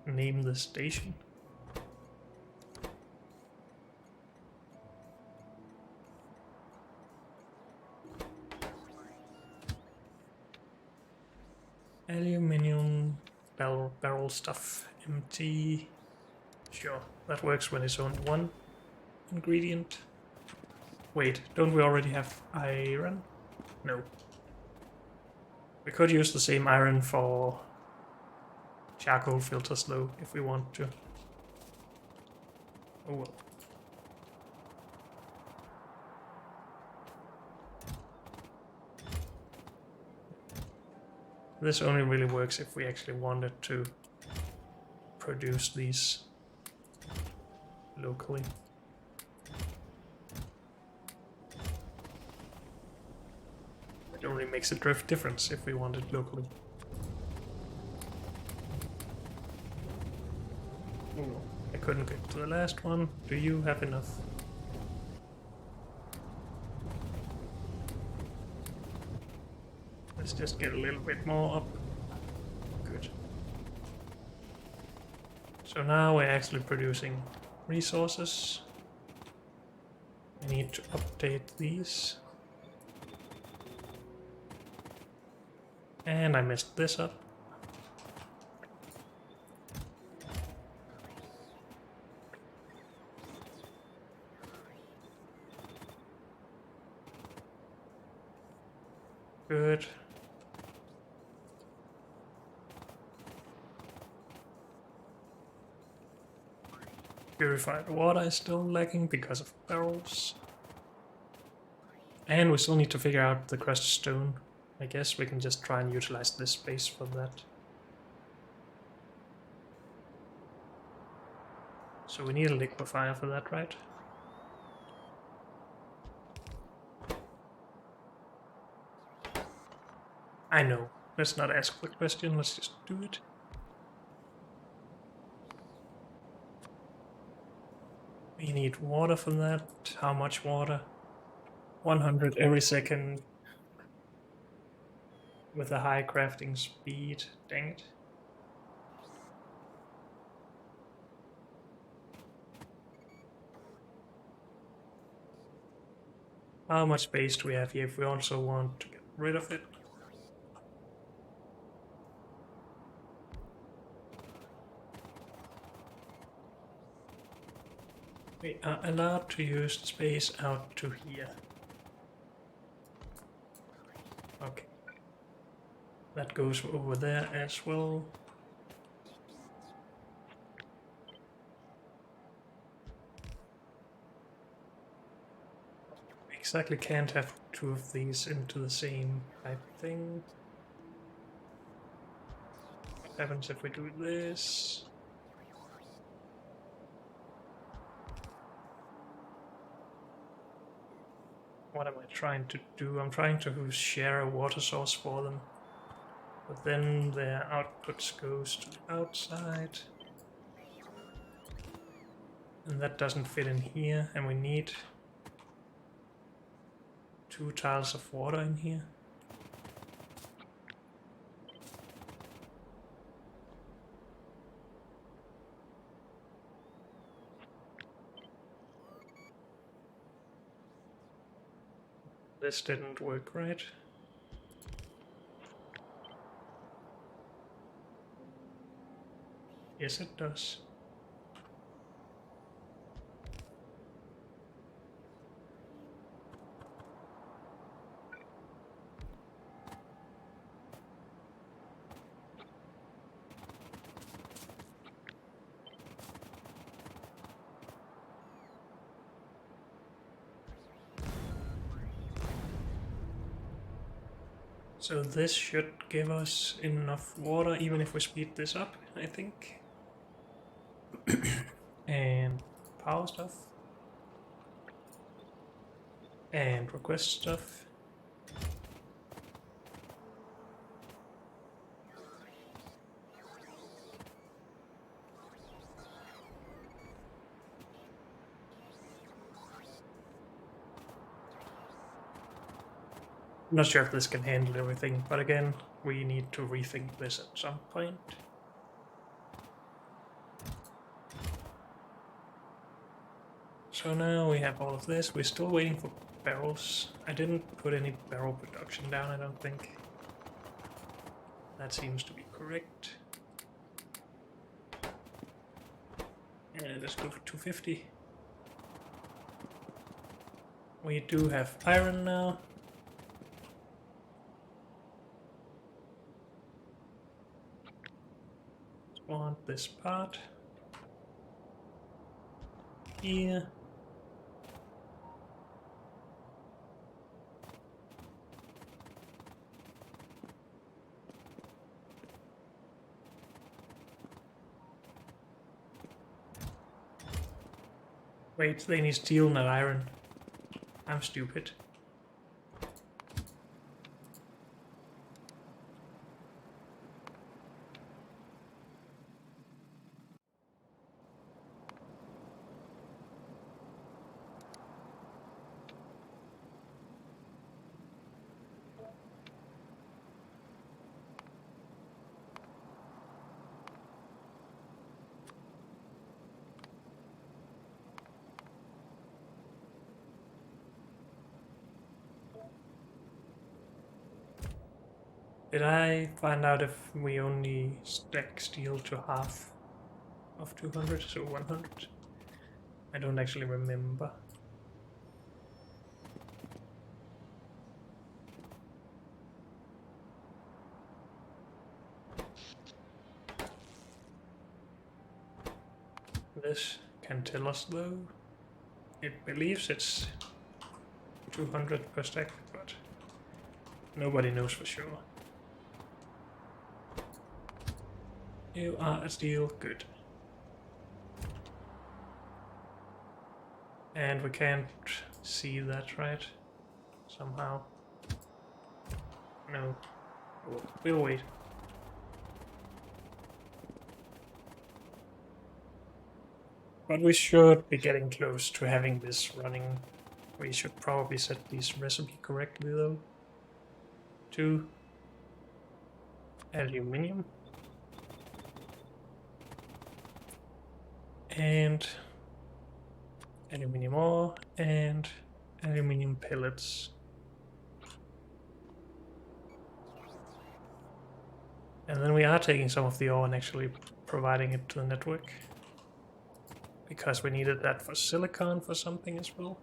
name the station. Aluminium barrel stuff empty. Sure, that works when it's only one ingredient. Wait, don't we already have iron? No. We could use the same iron for charcoal filters though, if we want to. Oh well. This only really works if we actually wanted to produce these locally. It only makes a difference if we want it locally. Oh, I couldn't get to the last one. Do you have enough? Let's just get a little bit more up. Good. So now we're actually producing resources. I need to update these. And I messed this up. Good. Purified water is still lacking because of barrels. And we still need to figure out the crushed stone. I guess we can just try and utilize this space for that. So we need a liquefier for that, right? I know. Let's not ask the question, let's just do it. We need water for that. How much water? 100 every second. With a high crafting speed. Dang it. How much space do we have here if we also want to get rid of it? We are allowed to use the space out to here. Okay. That goes over there as well. We exactly can't have two of these into the same type thing. What happens if we do this? What am I trying to do? I'm trying to share a water source for them. But then their outputs goes to the outside. And that doesn't fit in here, and we need 2 tiles of water in here. This didn't work right. Yes, it does. So this should give us enough water, even if we speed this up, I think. And power stuff. And request stuff. I'm not sure if this can handle everything, but again, we need to rethink this at some point. So now we have all of this. We're still waiting for barrels. I didn't put any barrel production down, I don't think. That seems to be correct. And let's go for 250. We do have iron now. Want this part here. Wait, they need steel, not iron. I'm stupid. Did I find out if we only stack steel to half of 200, so 100? I don't actually remember. This can tell us though. It believes it's 200 per stack, but nobody knows for sure. You are a steel, good. And we can't see that, right? Somehow. No. We'll wait. But we should be getting close to having this running. We should probably set these recipe correctly though. 2 aluminium. And aluminium ore and aluminium pellets. And then we are taking some of the ore and actually providing it to the network. Because we needed that for silicon for something as well.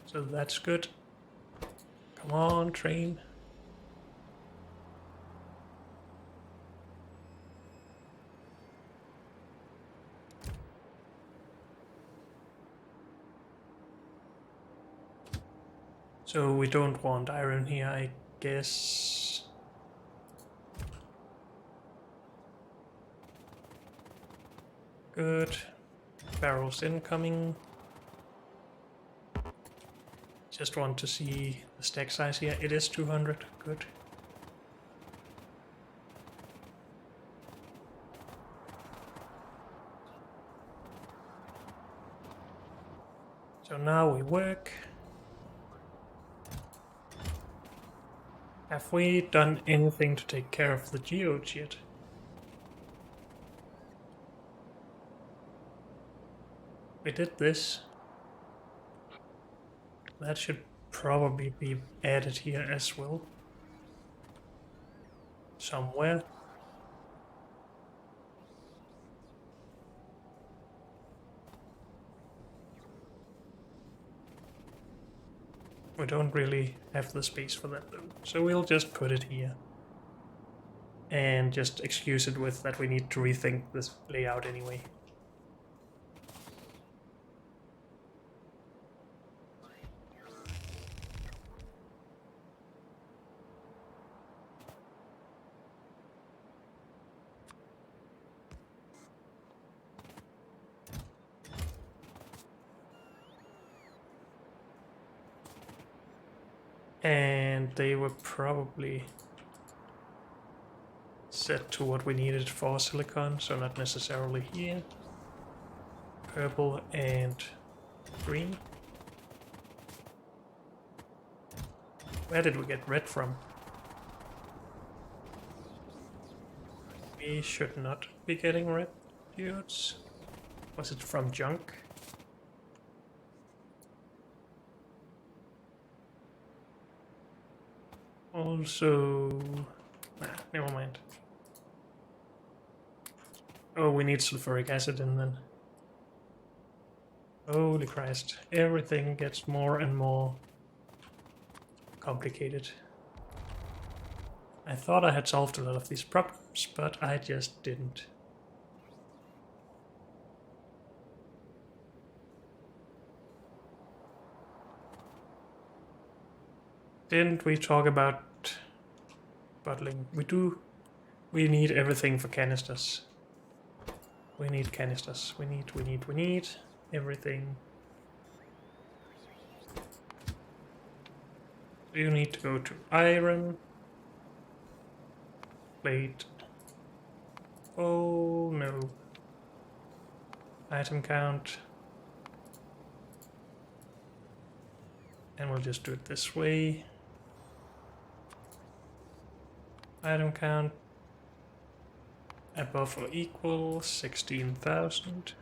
So that's good. Come on, train. So we don't want iron here, I guess. Good. Barrels incoming. Just want to see the stack size here. It is 200. Good. So now we work. Have we done anything to take care of the geodes yet? We did this. That should probably be added here as well. Somewhere. We don't really have the space for that though, so we'll just put it here. And just excuse it with that we need to rethink this layout anyway. And they were probably set to what we needed for silicon, so not necessarily here. Purple and green. Where did we get red from? We should not be getting red geodes. Was it from junk? Also... nah, never mind. Oh, we need sulfuric acid in then. Holy Christ, everything gets more and more complicated. I thought I had solved a lot of these problems, but I just didn't. Didn't we talk about bottling? We do. We need everything for canisters. We need canisters. We need everything. You need to go to iron. Plate. Oh no. Item count. And we'll just do it this way. Item count. Above or equal 16,000.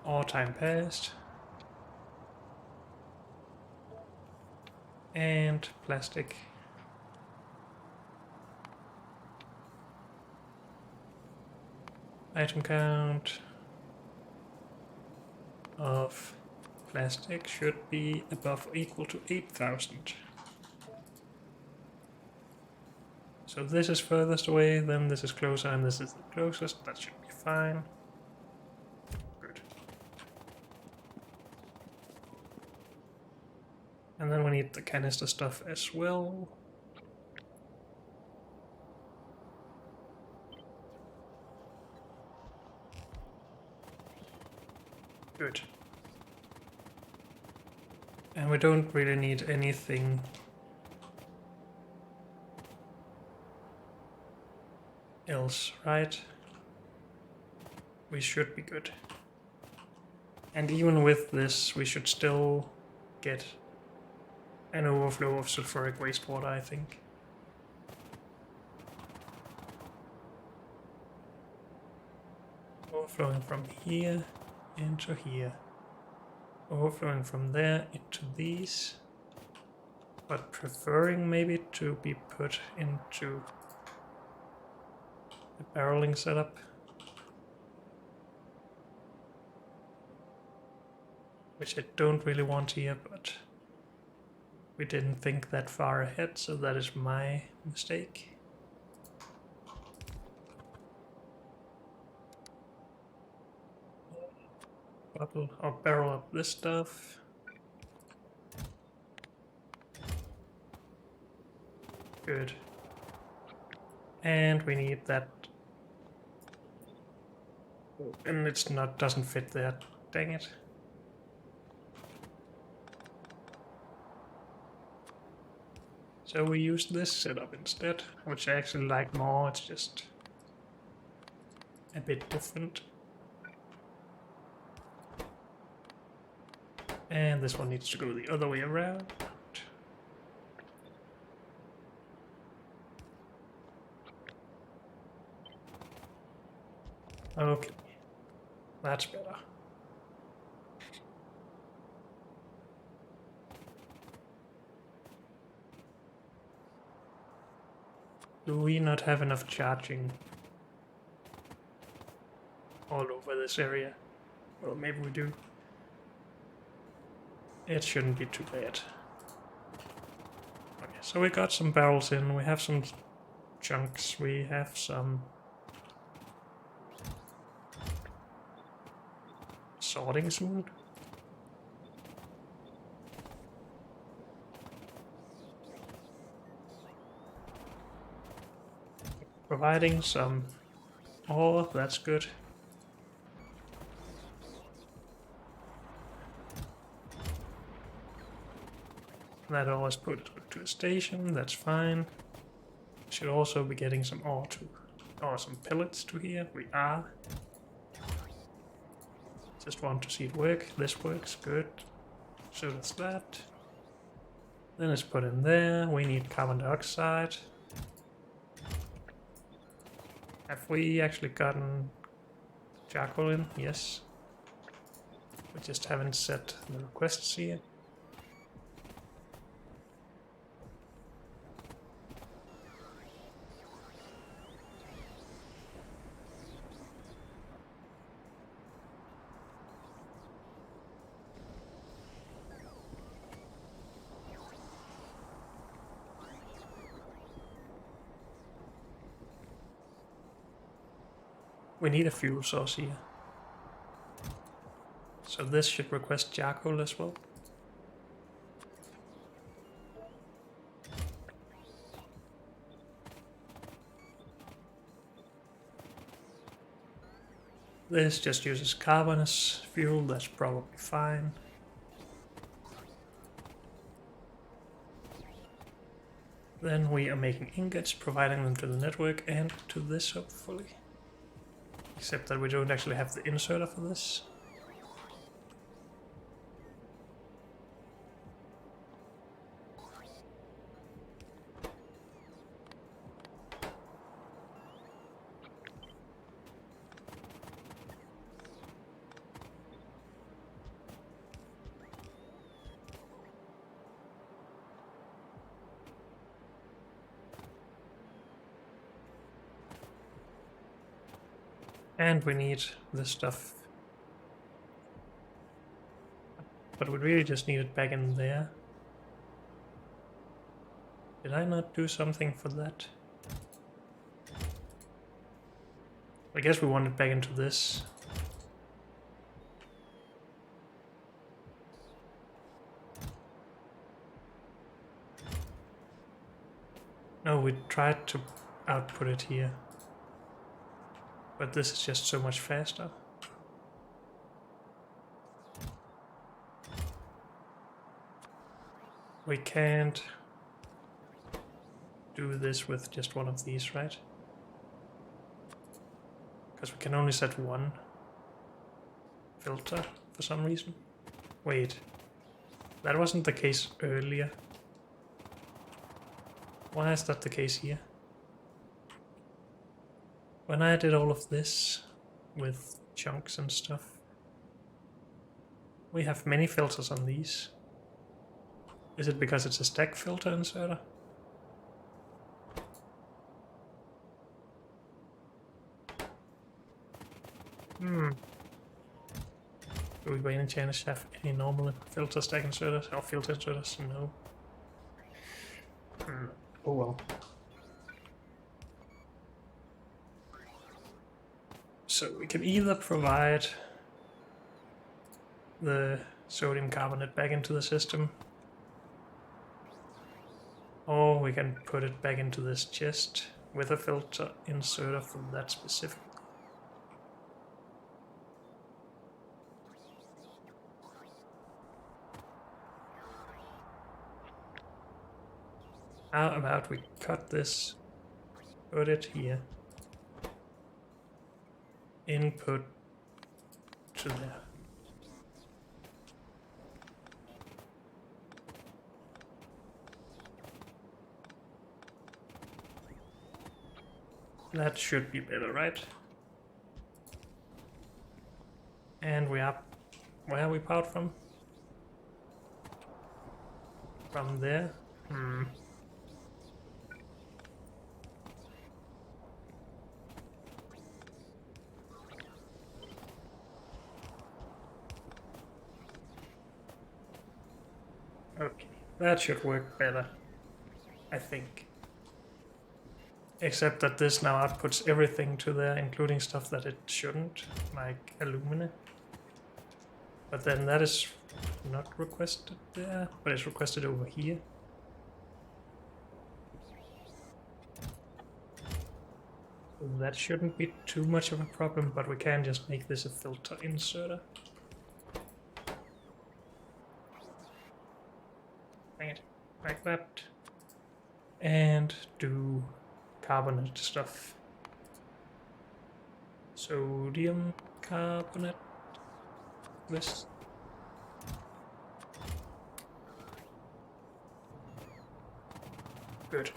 Or time passed. And plastic. Item count of plastic should be above or equal to 8,000. So this is furthest away, then this is closer, and this is the closest. That should be fine. Good. And then we need the canister stuff as well. Good. And we don't really need anything else, right? We should be good. And even with this, we should still get an overflow of sulfuric wastewater, I think. Overflowing from here into here. Overflowing from there into these. But preferring maybe to be put into a barreling setup. Which I don't really want here, but we didn't think that far ahead, so that is my mistake. Bottle or barrel up this stuff. Good. And we need that. And it's not, doesn't fit there. Dang it. So we use this setup instead, which I actually like more. It's just a bit different. And this one needs to go the other way around. Okay, that's better. Do we not have enough charging all over this area? Well, maybe we do. It shouldn't be too bad. Okay, so we got some barrels in, we have some chunks, we have some sorting soon. Providing some ore, that's good. That always put it to a station, that's fine. Should also be getting some ore to, or some pellets to here. We are. Just want to see it work. This works good. So does that. Then it's put in there. We need carbon dioxide. Have we actually gotten charcoal in? Yes. We just haven't set the requests here. We need a fuel source here. So this should request charcoal as well. This just uses carbon as fuel, that's probably fine. Then we are making ingots, providing them to the network and to this hopefully. Except that we don't actually have the inserter for this. And we need this stuff but we really just need it back in there. Did I not do something for that? I guess we want it back into this. No, we tried to output it here. But this is just so much faster. We can't do this with just one of these, right? Because we can only set one filter for some reason. Wait, that wasn't the case earlier. Why is that the case here? When I did all of this with chunks and stuff, we have many filters on these. Is it because it's a stack filter inserter? Do we by any chance have any normal filter stack inserters or filter inserters? No. Oh well. So we can either provide the sodium carbonate back into the system, or we can put it back into this chest with a filter inserter for that specific. How about we cut this, put it here, input to there. That should be better, right? And we are, where are we powered from? From there? Okay, that should work better, I think. Except that this now outputs everything to there, including stuff that it shouldn't, like alumina. But then that is not requested there, but it's requested over here. So that shouldn't be too much of a problem, but we can just make this a filter inserter. Like that, and do carbonate stuff. Sodium carbonate. This. Good.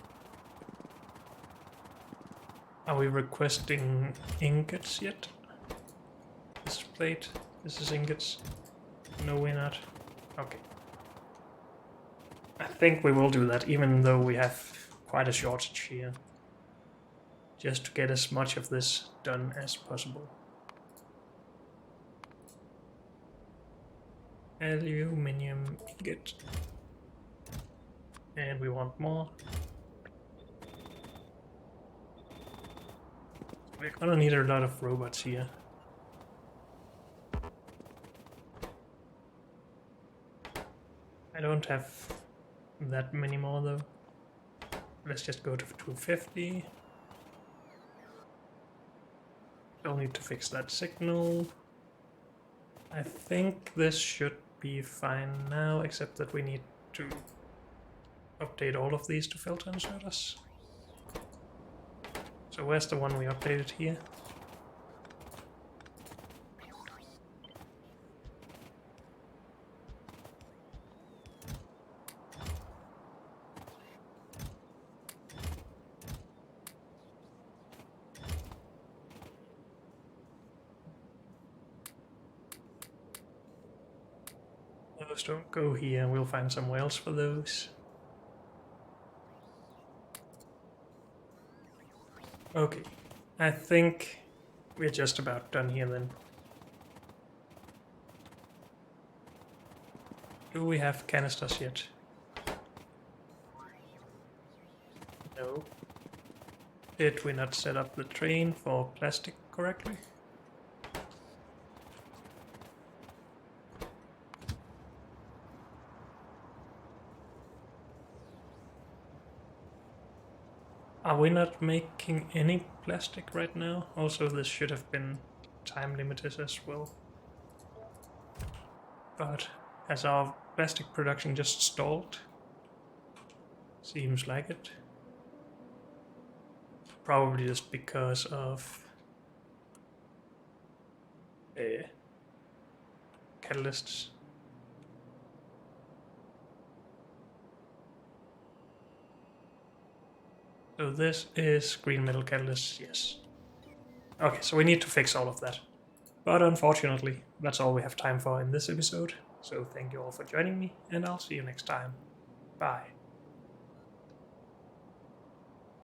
Are we requesting ingots yet? This plate. This is ingots. No, we're not. Okay. I think we will do that, even though we have quite a shortage here. Just to get as much of this done as possible. Aluminium ingot. And we want more. We're gonna need a lot of robots here. I don't have that many more though. Let's just go to 250. Still need to fix that signal. I think this should be fine now, except that we need to update all of these to filter inserters. So where's the one we updated here? Those don't go here, we'll find somewhere else for those. Okay, I think we're just about done here then. Do we have canisters yet? No. Did we not set up the train for plastic correctly? Are we not making any plastic right now? Also, this should have been time limited as well. But has our plastic production just stalled? Seems like it. Probably just because of catalysts. So this is green metal catalyst, yes. Okay, so we need to fix all of that. But unfortunately, that's all we have time for in this episode. So thank you all for joining me, and I'll see you next time. Bye.